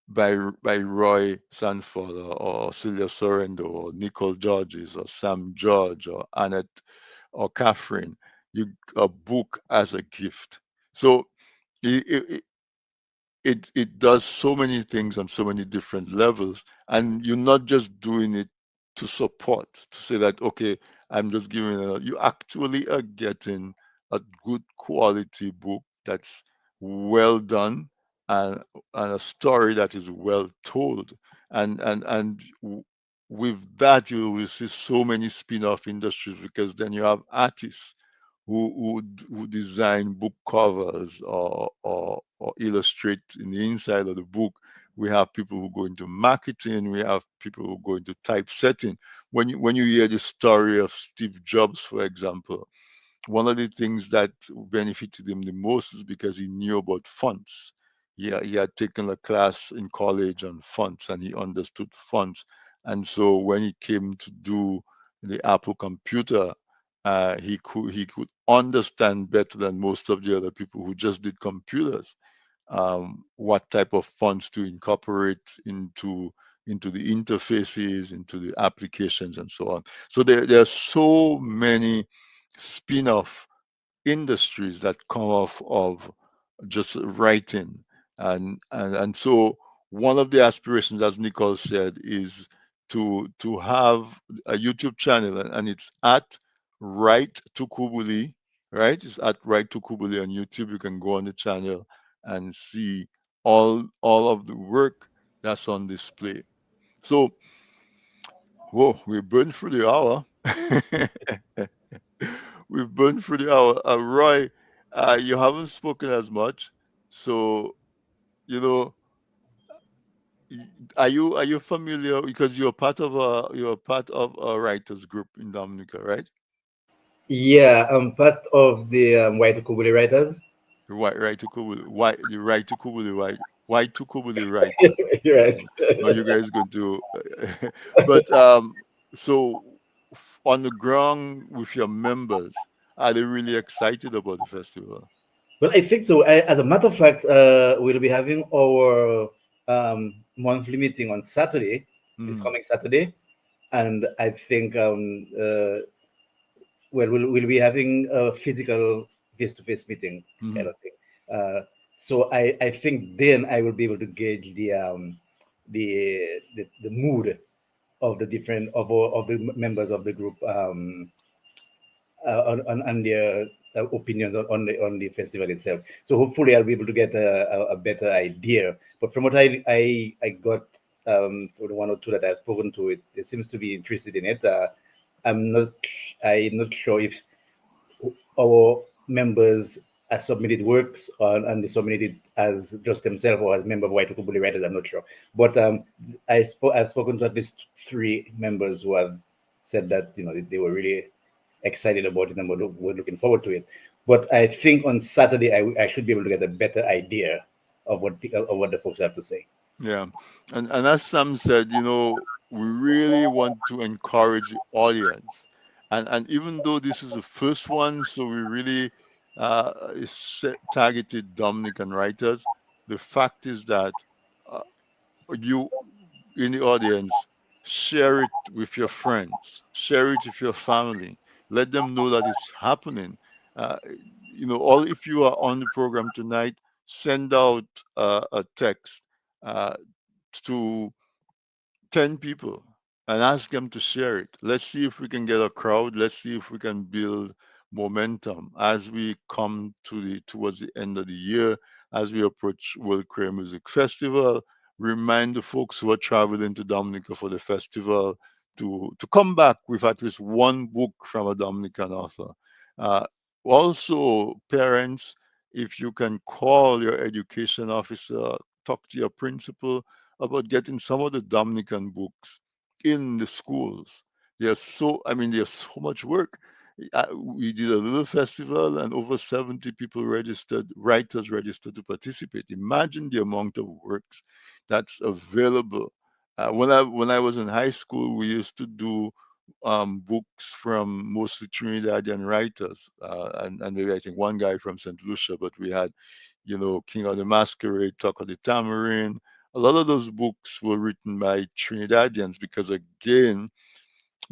A: by Roy Sanford or Celia Sorrento or Nicole Georges or Sam George or Annette or Catherine. You a book as a gift. So it, it does so many things on so many different levels, and you're not just doing it to support, to say that, okay, I'm just giving it. You actually are getting a good quality book that's well done, and and a story that is well told, and with that you will see so many spin-off industries, because then you have artists who design book covers or illustrate in the inside of the book. We have people who go into marketing. We have people who go into typesetting. When you hear the story of Steve Jobs, for example, one of the things that benefited him the most is because he knew about fonts. He had taken a class in college on fonts and he understood fonts. And so when he came to do the Apple computer, he could understand better than most of the other people who just did computers, what type of fonts to incorporate into the interfaces, into the applications, and so on. So there are so many spin-off industries that come off of just writing, and so one of the aspirations, as Nicole said, is to have a YouTube channel, and it's at Write-Tukubuli, right? It's at Write-Tukubuli on YouTube. You can go on the channel and see all of the work that's on display. So, whoa, we burned through the hour. We've burned through the hour. Roy, you haven't spoken as much. So, you know, are you familiar, because you're part of a writers group in Dominica, right?
C: Yeah, I'm part of the Write-Tukubuli writers.
A: Right to Kubuli, why you right to Kubuli, why to Kubuli writer?
C: Right.
A: Are you guys going to? But so on the ground with your members, are they really excited about the festival?
C: Well, I think so. As a matter of fact, we'll be having our monthly meeting on Saturday, this
A: Mm,
C: coming Saturday, and I think we'll be having a physical face-to-face meeting kind
A: mhm.
C: of thing. So I think then I will be able to gauge the mood of the different of the members of the group on their opinions on the festival itself. So hopefully I'll be able to get a better idea. But from what I got for the one or two that I've spoken to, it seems to be interested in it. I'm not I'm not sure if our members have submitted works and they submitted as just themselves or as member of White Tukubuli Writers. I'm not sure, but I've spoken to at least three members who have said that they were really excited about it and were looking forward to it. But I think on Saturday I should be able to get a better idea of what the folks have to say.
A: Yeah, and as Sam said, we really want to encourage the audience, and even though this is the first one, so we really targeted Dominican writers. The fact is that uh, you in the audience, share it with your friends, share it with your family, let them know that it's happening. Uh, all if you are on the program tonight, send out a text uh, to 10 people and ask them to share it. Let's see if we can get a crowd. Let's see if we can build momentum as we come towards the end of the year, as we approach World Queer Music Festival. Remind the folks who are traveling to Dominica for the festival to come back with at least one book from a Dominican author. Uh, Also, parents, if you can call your education officer, talk to your principal about getting some of the Dominican books in the schools. There's so much work. We did a little festival and over 70 people registered, writers registered to participate. Imagine the amount of works that's available. When I was in high school, we used to do books from mostly Trinidadian writers, and maybe I think one guy from St. Lucia, but we had King of the Masquerade, Talk of the Tamarind. A lot of those books were written by Trinidadians because, again,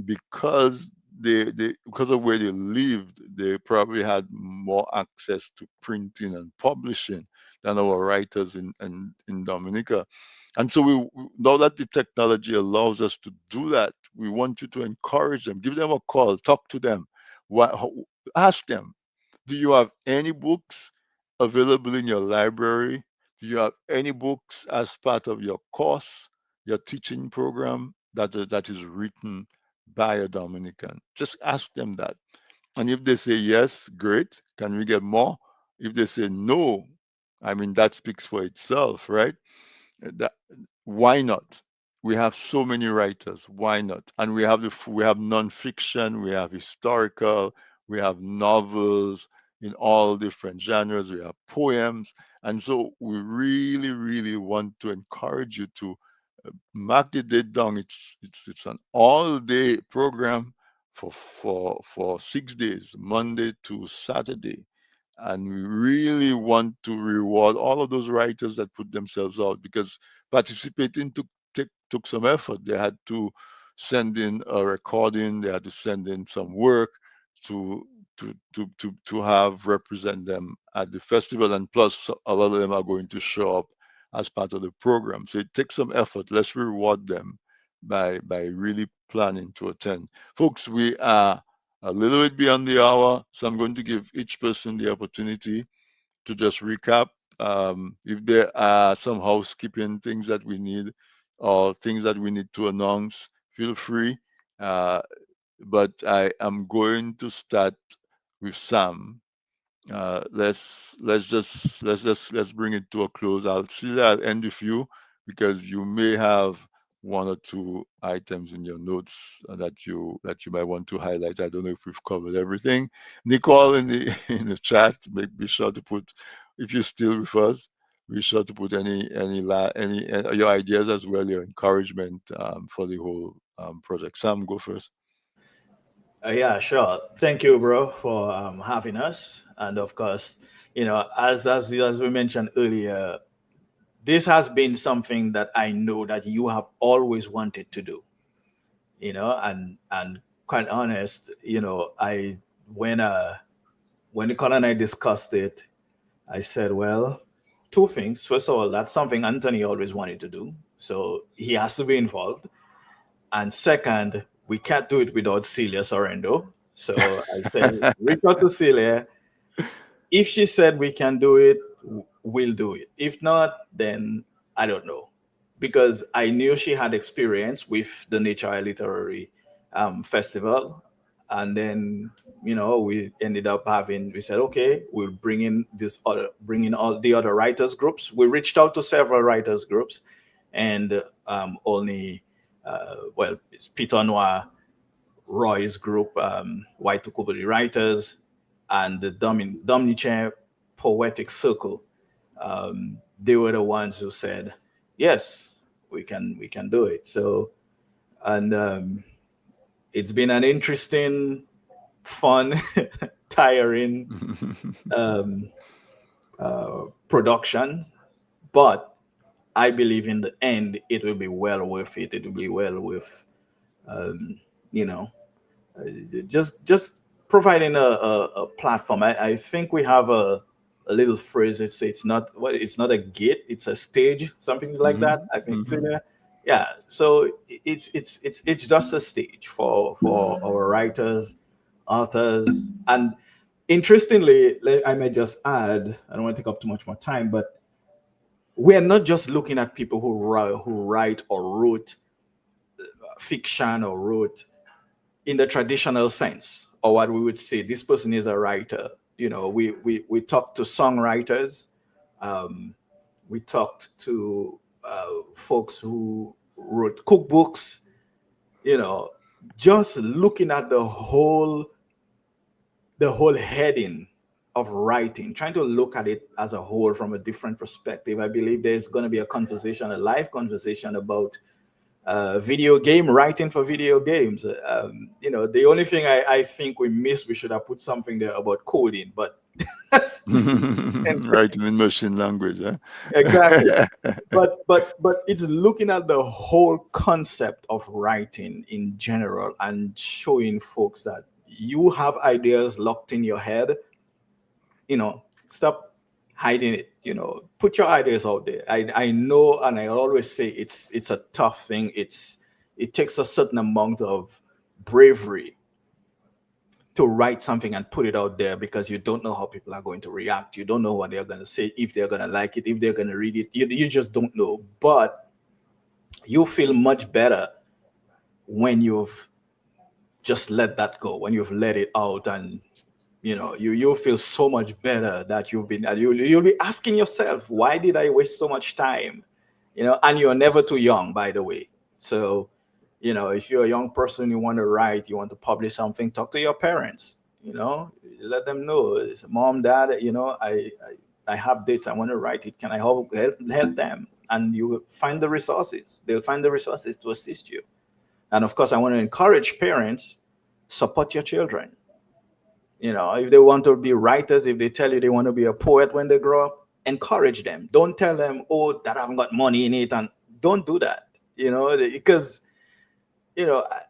A: because of where they lived, they probably had more access to printing and publishing than our writers in Dominica. And so now that the technology allows us to do that, we want you to encourage them, give them a call, talk to them, ask them, do you have any books available in your library? Do you have any books as part of your course, your teaching program that is written by a Dominican? Just ask them that. And if they say yes, great. Can we get more? If they say no, that speaks for itself, right? That, why not? We have so many writers. Why not? And we have nonfiction, we have historical, we have novels in all different genres. We have poems, and so we really, really want to encourage you to mark the date down. It's an all-day program for 6 days, Monday to Saturday, and we really want to reward all of those writers that put themselves out, because participating took some effort. They had to send in a recording, they had to send in some work to to have represent them at the festival, and plus a lot of them are going to show up as part of the program. So it takes some effort. Let's reward them by really planning to attend. Folks, we are a little bit beyond the hour, so I'm going to give each person the opportunity to just recap. If there are some housekeeping things that we need or things that we need to announce, feel free. Uh, but I am going to start with Sam. Let's bring it to a close. I'll end with you because you may have one or two items in your notes that you might want to highlight. I don't know if we've covered everything. Nicole in the in the chat, be sure to put, if you're still with us, be sure to put any your ideas as well, your encouragement for the whole project. Sam, go first.
D: Yeah, sure. Thank you, bro, for having us. And of course, as we mentioned earlier, this has been something that I know that you have always wanted to do. And quite honest, I when Nicole and I discussed it, I said, well, two things. First of all, that's something Anthony always wanted to do, so he has to be involved. And second, we can't do it without Celia Sorrento. So I said, reach out to Celia. If she said we can do it, we'll do it. If not, then I don't know. Because I knew she had experience with the Nature Literary Festival. And then, we ended up we said, okay, we'll bring in all the other writers groups. We reached out to several writers groups, and only, it's Peter Noir, Roy's group, Write-Tukubuli Writers, and the Dominican Poetic Circle. They were the ones who said, yes, we can do it. So, and it's been an interesting, fun, tiring production, but I believe in the end it will be well worth it. It will be well worth, you know, just providing a platform. I think we have a little phrase. It's not a gate, it's a stage, something like that. I think it's in there. Yeah. So it's just a stage for our writers, authors, and interestingly, I may just add. I don't want to take up too much more time, but we are not just looking at people who write or wrote fiction or wrote in the traditional sense, or what we would say this person is a writer. We talked to songwriters, we talked to folks who wrote cookbooks. Just looking at the whole heading of writing, trying to look at it as a whole from a different perspective. I believe there's going to be a live conversation about video game writing for video games. The only thing I think we should have put something there about coding, but
A: writing in machine language.
D: Exactly. but it's looking at the whole concept of writing in general and showing folks that you have ideas locked in your head. Stop hiding it. Put your ideas out there. I know, and I always say it's a tough thing. It takes a certain amount of bravery to write something and put it out there, because you don't know how people are going to react. You don't know what they're going to say, if they're going to like it, if they're going to read it. You just don't know. But you feel much better when you've just let that go, when you've let it out, and you'll feel so much better that you'll be asking yourself, why did I waste so much time? And you're never too young, by the way. So if you're a young person, you want to write, you want to publish something, talk to your parents. Let them know, it's mom, dad, I have this, I want to write it, can I help them? And you find the resources. They'll find the resources to assist you. And of course, I want to encourage parents, support your children. If they want to be writers, if they tell you they want to be a poet when they grow up, encourage them. Don't tell them, oh, that I haven't got money in it, and don't do that. Because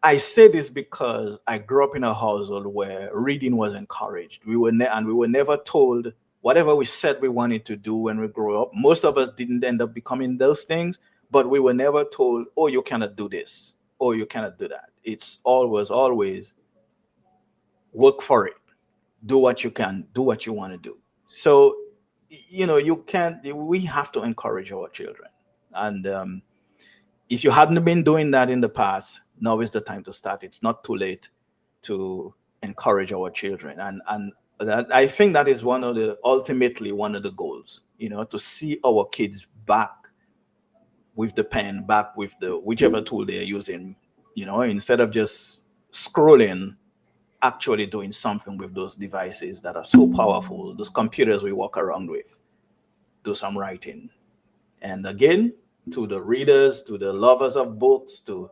D: I say this because I grew up in a household where reading was encouraged. We were never told whatever we said we wanted to do when we grew up. Most of us didn't end up becoming those things, but we were never told, oh, you cannot do this, or you cannot do that. It's always work for it. Do what you can, do what you want to do. So, we have to encourage our children. And if you hadn't been doing that in the past, now is the time to start. It's not too late to encourage our children. And that I think that is ultimately one of the goals, to see our kids back with the pen, back with the whichever tool they're using, instead of just scrolling, actually doing something with those devices that are so powerful, those computers we walk around with, do some writing. And again, to the readers, to the lovers of books, to,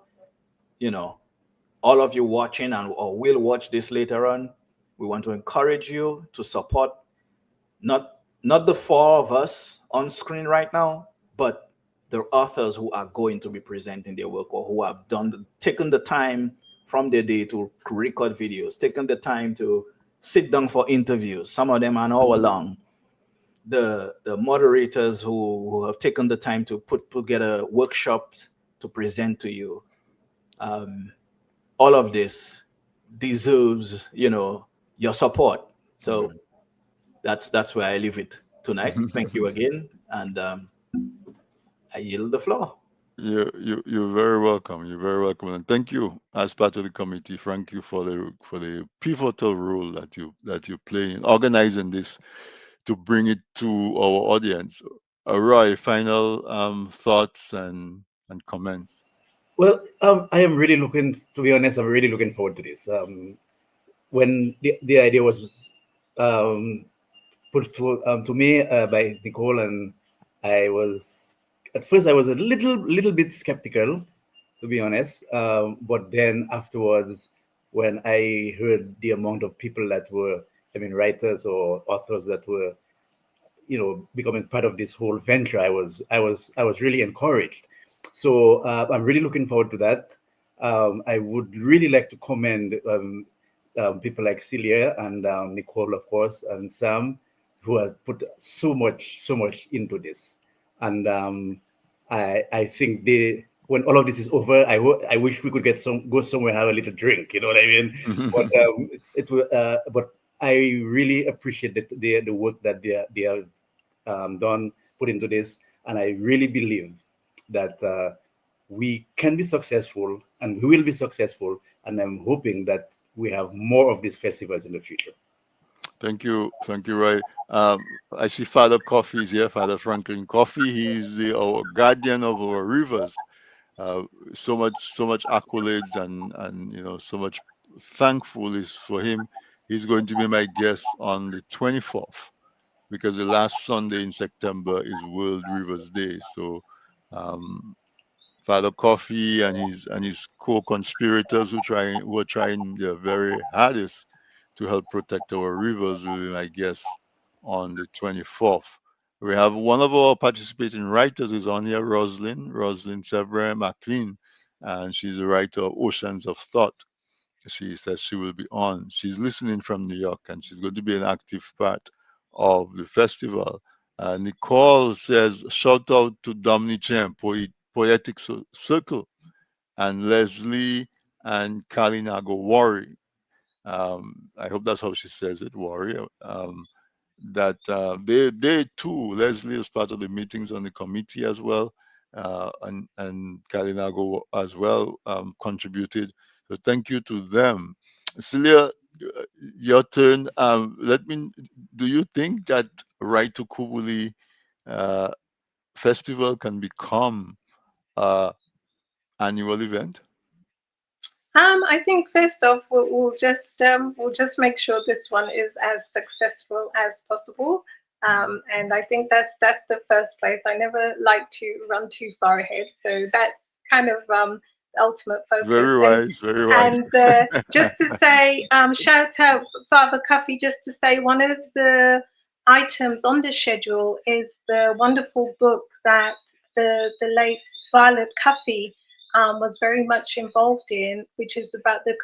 D: all of you watching and or will watch this later on, we want to encourage you to support not not the four of us on screen right now, but the authors who are going to be presenting their work, or who have taken the time from their day to record videos, taken the time to sit down for interviews. Some of them an hour long. The moderators who have taken the time to put together workshops to present to you. All of this deserves, your support. So that's where I leave it tonight. Thank you again, and I yield the floor.
A: You're very welcome. You're very welcome, and thank you as part of the committee. Thank you for the pivotal role that you play in organizing this to bring it to our audience. Roy, final thoughts and comments.
C: Well, I am really to be honest, I'm really looking forward to this. When the idea was put to me by Nicole, and at first I was a little bit skeptical, to be honest. But then afterwards, when I heard the amount of people that were, writers or authors that were, becoming part of this whole venture, I was really encouraged. So I'm really looking forward to that. I would really like to commend people like Celia and Nicole, of course, and Sam, who have put so much into this. And I think when all of this is over, I wish we could go somewhere and have a little drink. You know what I mean? But I really appreciate the work that they have done, put into this, and I really believe that we can be successful, and we will be successful. And I'm hoping that we have more of these festivals in the future.
A: Thank you, Roy. I see Father Coffee is here, Father Franklin Coffee. He's our guardian of our rivers. So much accolades and so much thankful is for him. He's going to be my guest on the 24th, because the last Sunday in September is World Rivers Day. So um, Father Coffee and his co-conspirators who are trying their very hardest to help protect our rivers will be my guests on the 24th. We have one of our participating writers is on here, Rosalind Severin McLean, and she's a writer of Oceans of Thought. She says she will be on. She's listening from New York, and she's going to be an active part of the festival. Nicole says, shout out to Dominic Poetic Circle, and Leslie and Kalinago Worry. I hope that's how she says it, Worry. That they too, Leslie is part of the meetings on the committee as well, and Kalinago as well contributed. So thank you to them. Celia, your turn. Do you think that Write-Tukubuli festival can become a annual event?
B: I think first off, we'll just make sure this one is as successful as possible. And I think that's the first place. I never like to run too far ahead, so that's kind of the ultimate focus.
A: Very wise, very wise.
B: And just to say, shout out Father Coffee. Just to say, one of the items on the schedule is the wonderful book that the late Violet Coffee was very much involved in, which is about the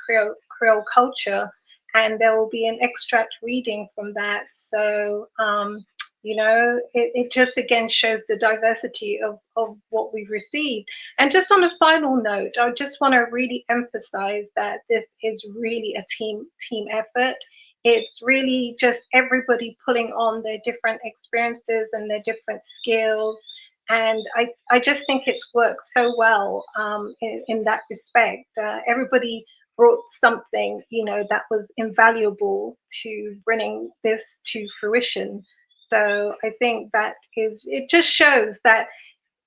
B: Creole culture, and there will be an extract reading from that. So, it just again shows the diversity of what we've received. And just on a final note, I just want to really emphasize that this is really a team effort. It's really just everybody pulling on their different experiences and their different skills, and I just think it's worked so well in that respect. Everybody brought something, that was invaluable to bringing this to fruition. So I think it just shows that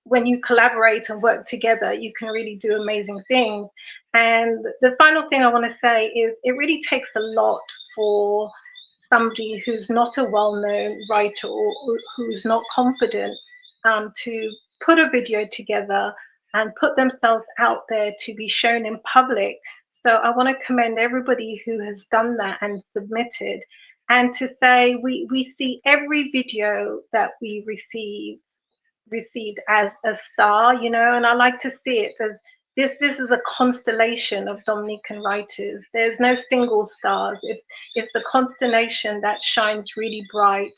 B: when you collaborate and work together, you can really do amazing things. And the final thing I want to say is it really takes a lot for somebody who's not a well-known writer, or who's not confident, to put a video together and put themselves out there to be shown in public. So I want to commend everybody who has done that and submitted, and to say we see every video that we received as a star, and I like to see it as this is a constellation of Dominican writers. There's no single stars. It's a constellation that shines really bright,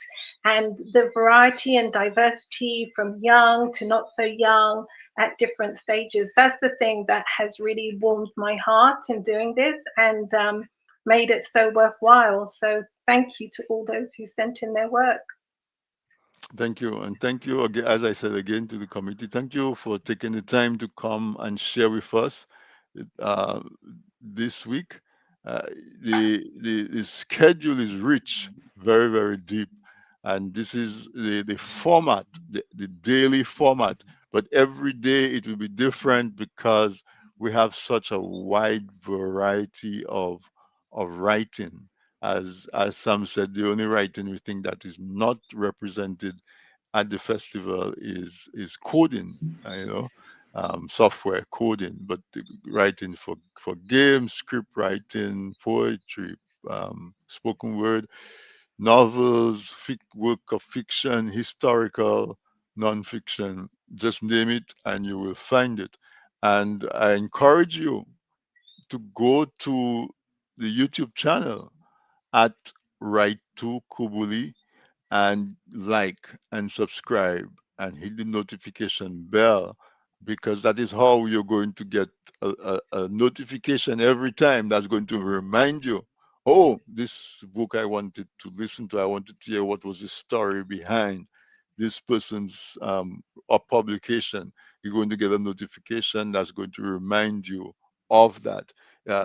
B: and the variety and diversity from young to not so young at different stages. That's the thing that has really warmed my heart in doing this, and made it so worthwhile. So thank you to all those who sent in their work.
A: Thank you. And thank you again, as I said again, to the committee. Thank you for taking the time to come and share with us uh, this week. Uh, the schedule is rich, very, very deep. And this is the format, the daily format. But every day it will be different because we have such a wide variety of writing. As some said, the only writing we think that is not represented at the festival is coding, software coding, but the writing for games, script writing, poetry, spoken word, novels, work of fiction, historical, nonfiction. Just name it, and you will find it. And I encourage you to go to the YouTube channel at Write-Tukubuli and like and subscribe and hit the notification bell, because that is how you're going to get a notification every time that's going to remind you, oh, this book I wanted to listen to, I wanted to hear what was the story behind this person's publication. You're going to get a notification that's going to remind you of that.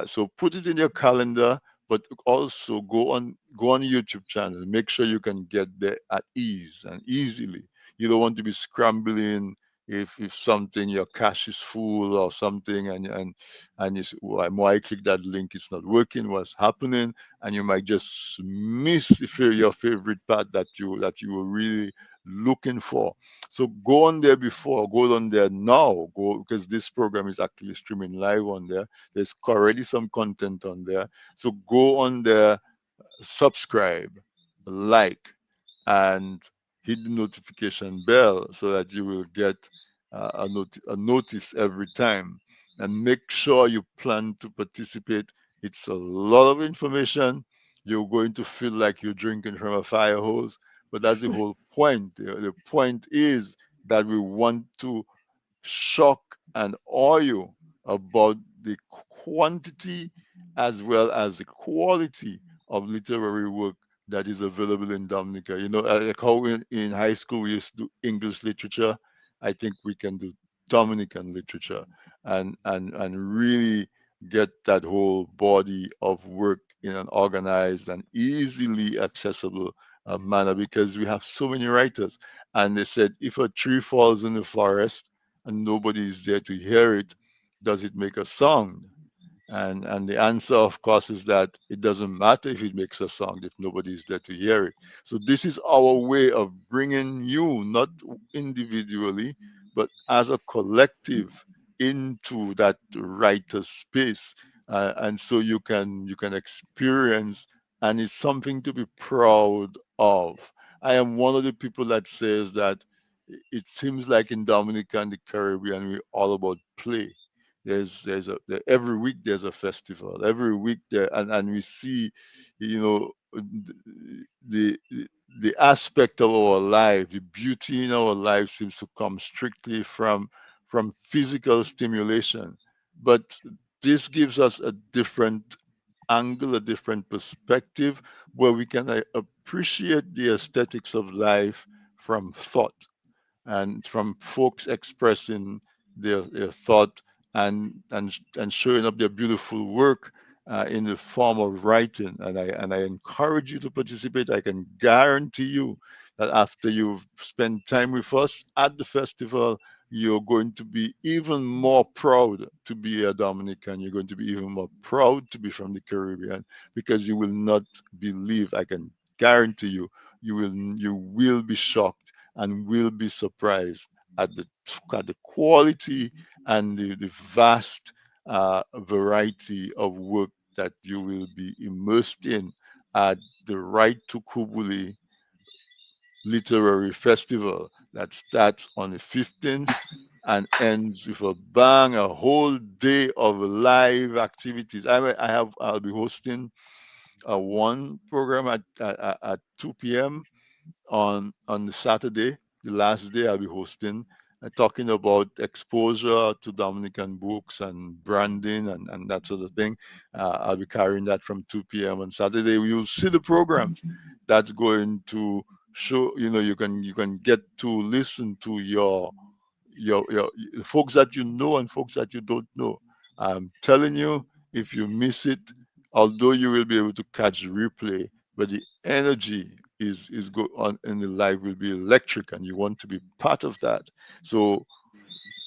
A: So put it in your calendar, but also go on YouTube channel. Make sure you can get there at ease and easily. You don't want to be scrambling if something, your cache is full or something, and you say, why I click that link, it's not working, what's happening, and you might just miss your favorite part that you were really looking for. So go on there before, go on there now, go, because this program is actually streaming live on there. There's already some content on there. So go on there, subscribe, like, and hit the notification bell so that you will get a notice every time. And make sure you plan to participate. It's a lot of information. You're going to feel like you're drinking from a fire hose, but that's the whole point. The point is that we want to shock and awe you about the quantity as well as the quality of literary work that is available in Dominica. Like how in high school we used to do English literature, I think we can do Dominican literature and really get that whole body of work in an organized and easily accessible manner, because we have so many writers. And they said, if a tree falls in the forest and nobody is there to hear it, does it make a sound? And the answer, of course, is that it doesn't matter if it makes a sound if nobody is there to hear it. So this is our way of bringing you, not individually, but as a collective, into that writer space, and so you can experience, and it's something to be proud of. I am one of the people that says that it seems like in Dominica and the Caribbean we're all about play. Every week there's a festival, every week there, and we see, you know the the aspect of our life, the beauty in our life seems to come strictly from physical stimulation. But this gives us a different angle, a different perspective, where we can appreciate the aesthetics of life from thought, and from folks expressing their thought and showing up their beautiful work in the form of writing. And I encourage you to participate. I can guarantee you that after you've spent time with us at the festival, you're going to be even more proud to be a Dominican. You're going to be even more proud to be from the Caribbean, because you will not believe, I can guarantee you, you will be shocked and will be surprised at the quality and the vast variety of work that you will be immersed in at the Write-Tukubuli Literary Festival that starts on the 15th and ends with a bang, a whole day of live activities. I'll be hosting one program at 2 p.m. on the Saturday, the last day I'll be hosting, talking about exposure to Dominican books and branding and that sort of thing. I'll be carrying that from 2 p.m. on Saturday. You'll see the programs that's going to show. You can get to listen to your folks that you know and folks that you don't know. I'm telling you, if you miss it, although you will be able to catch the replay, but the energy is go on in the live will be electric, and you want to be part of that. So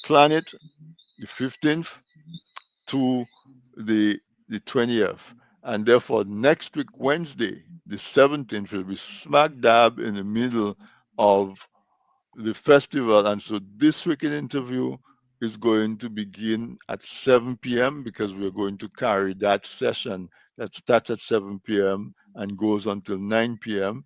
A: plan it the 15th to the 20th, and therefore next week Wednesday the 17th will be smack dab in the middle of the festival. And so this weekend interview is going to begin at 7 p.m. because we're going to carry that session that starts at 7 p.m. and goes until 9 p.m.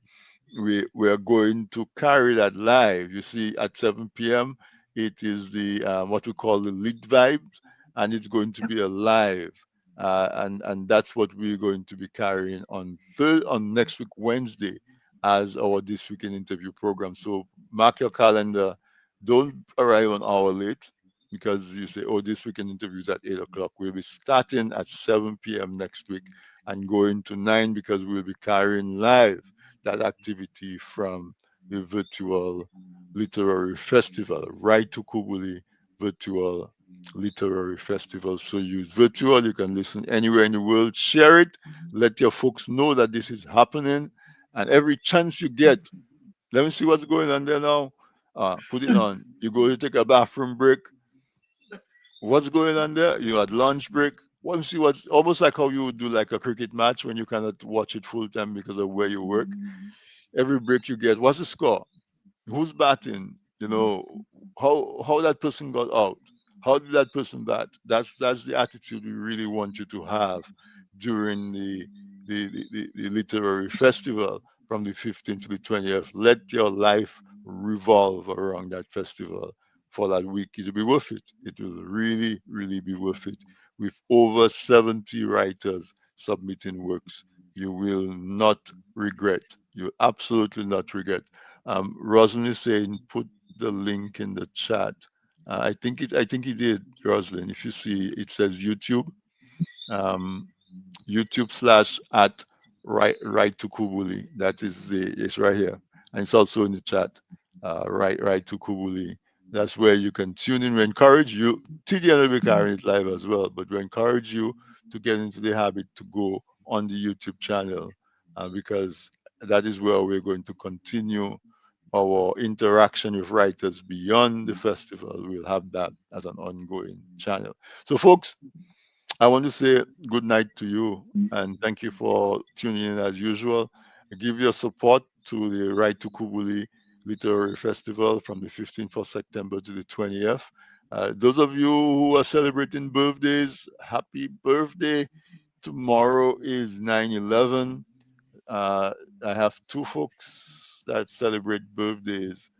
A: We are going to carry that live. You see, at 7 p.m. it is the what we call the lead vibes, and it's going to be a live. And that's what we're going to be carrying on next week Wednesday as our this weekend interview program. So mark your calendar. Don't arrive an hour late because you say, "Oh, this weekend interview is at 8 o'clock." We'll be starting at 7 p.m. next week and going to 9 because we'll be carrying live that activity from the virtual literary festival, Write-Tukubuli virtual literary festival. So use virtual, you can listen anywhere in the world, share it, let your folks know that this is happening, and every chance you get, let me see what's going on there now. Put it on. You go to take a bathroom break. What's going on there? You had lunch break. Want to see what's almost like how you would do like a cricket match when you cannot watch it full time because of where you work. Every break you get, what's the score? Who's batting? How that person got out. How did that person bat? That's the attitude we really want you to have during the literary festival from the 15th to the 20th. Let your life revolve around that festival for that week. It'll be worth it. It will really, really be worth it. With over 70 writers submitting works, you will not regret. You absolutely not regret. Roslyn is saying put the link in the chat. I think he did, Roslyn. If you see, it says YouTube. Um, YouTube slash at Write-Tukubuli. That is it's right here, and it's also in the chat. Write-Tukubuli. That's where you can tune in. We encourage you. TD and will be carrying it live as well, but we encourage you to get into the habit to go on the YouTube channel because that is where we're going to continue our interaction with writers beyond the festival. We'll have that as an ongoing channel. So, folks, I want to say good night to you and thank you for tuning in as usual. Give your support to the Write-Tukubuli Literary Festival from the 15th of September to the 20th. Those of you who are celebrating birthdays, happy birthday. Tomorrow is 9/11. I have two folks that celebrate birthdays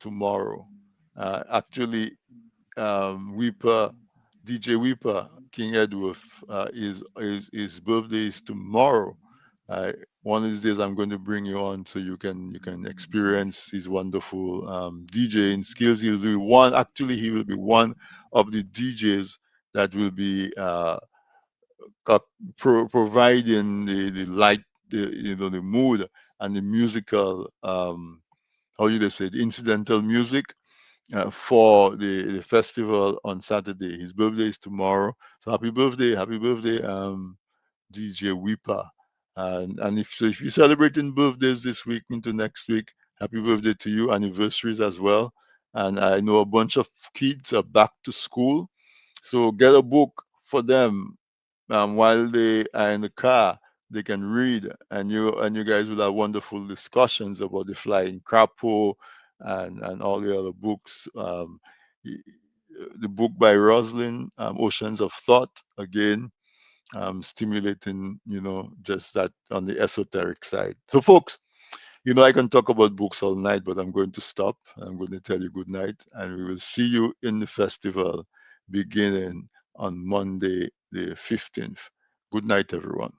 A: tomorrow. Actually, Weeper, DJ Weeper, King Edward, his birthday is tomorrow. One of these days, I'm going to bring you on so you can experience his wonderful DJing skills. He'll be one. Actually, he will be one of the DJs that will be providing the light, the mood and the musical. How do they say it? Incidental music for the festival on Saturday. His birthday is tomorrow. So happy birthday, DJ Weeper. And if you're celebrating birthdays this week into next week, happy birthday to you, anniversaries as well. And I know a bunch of kids are back to school. So get a book for them while they are in the car. They can read, and you guys will have wonderful discussions about the flying crapo and all the other books. The book by Rosalind, Oceans of Thought, again, stimulating, just that on the esoteric side. So, folks, I can talk about books all night, but I'm going to stop. I'm going to tell you good night, and we will see you in the festival beginning on Monday, the 15th. Good night, everyone.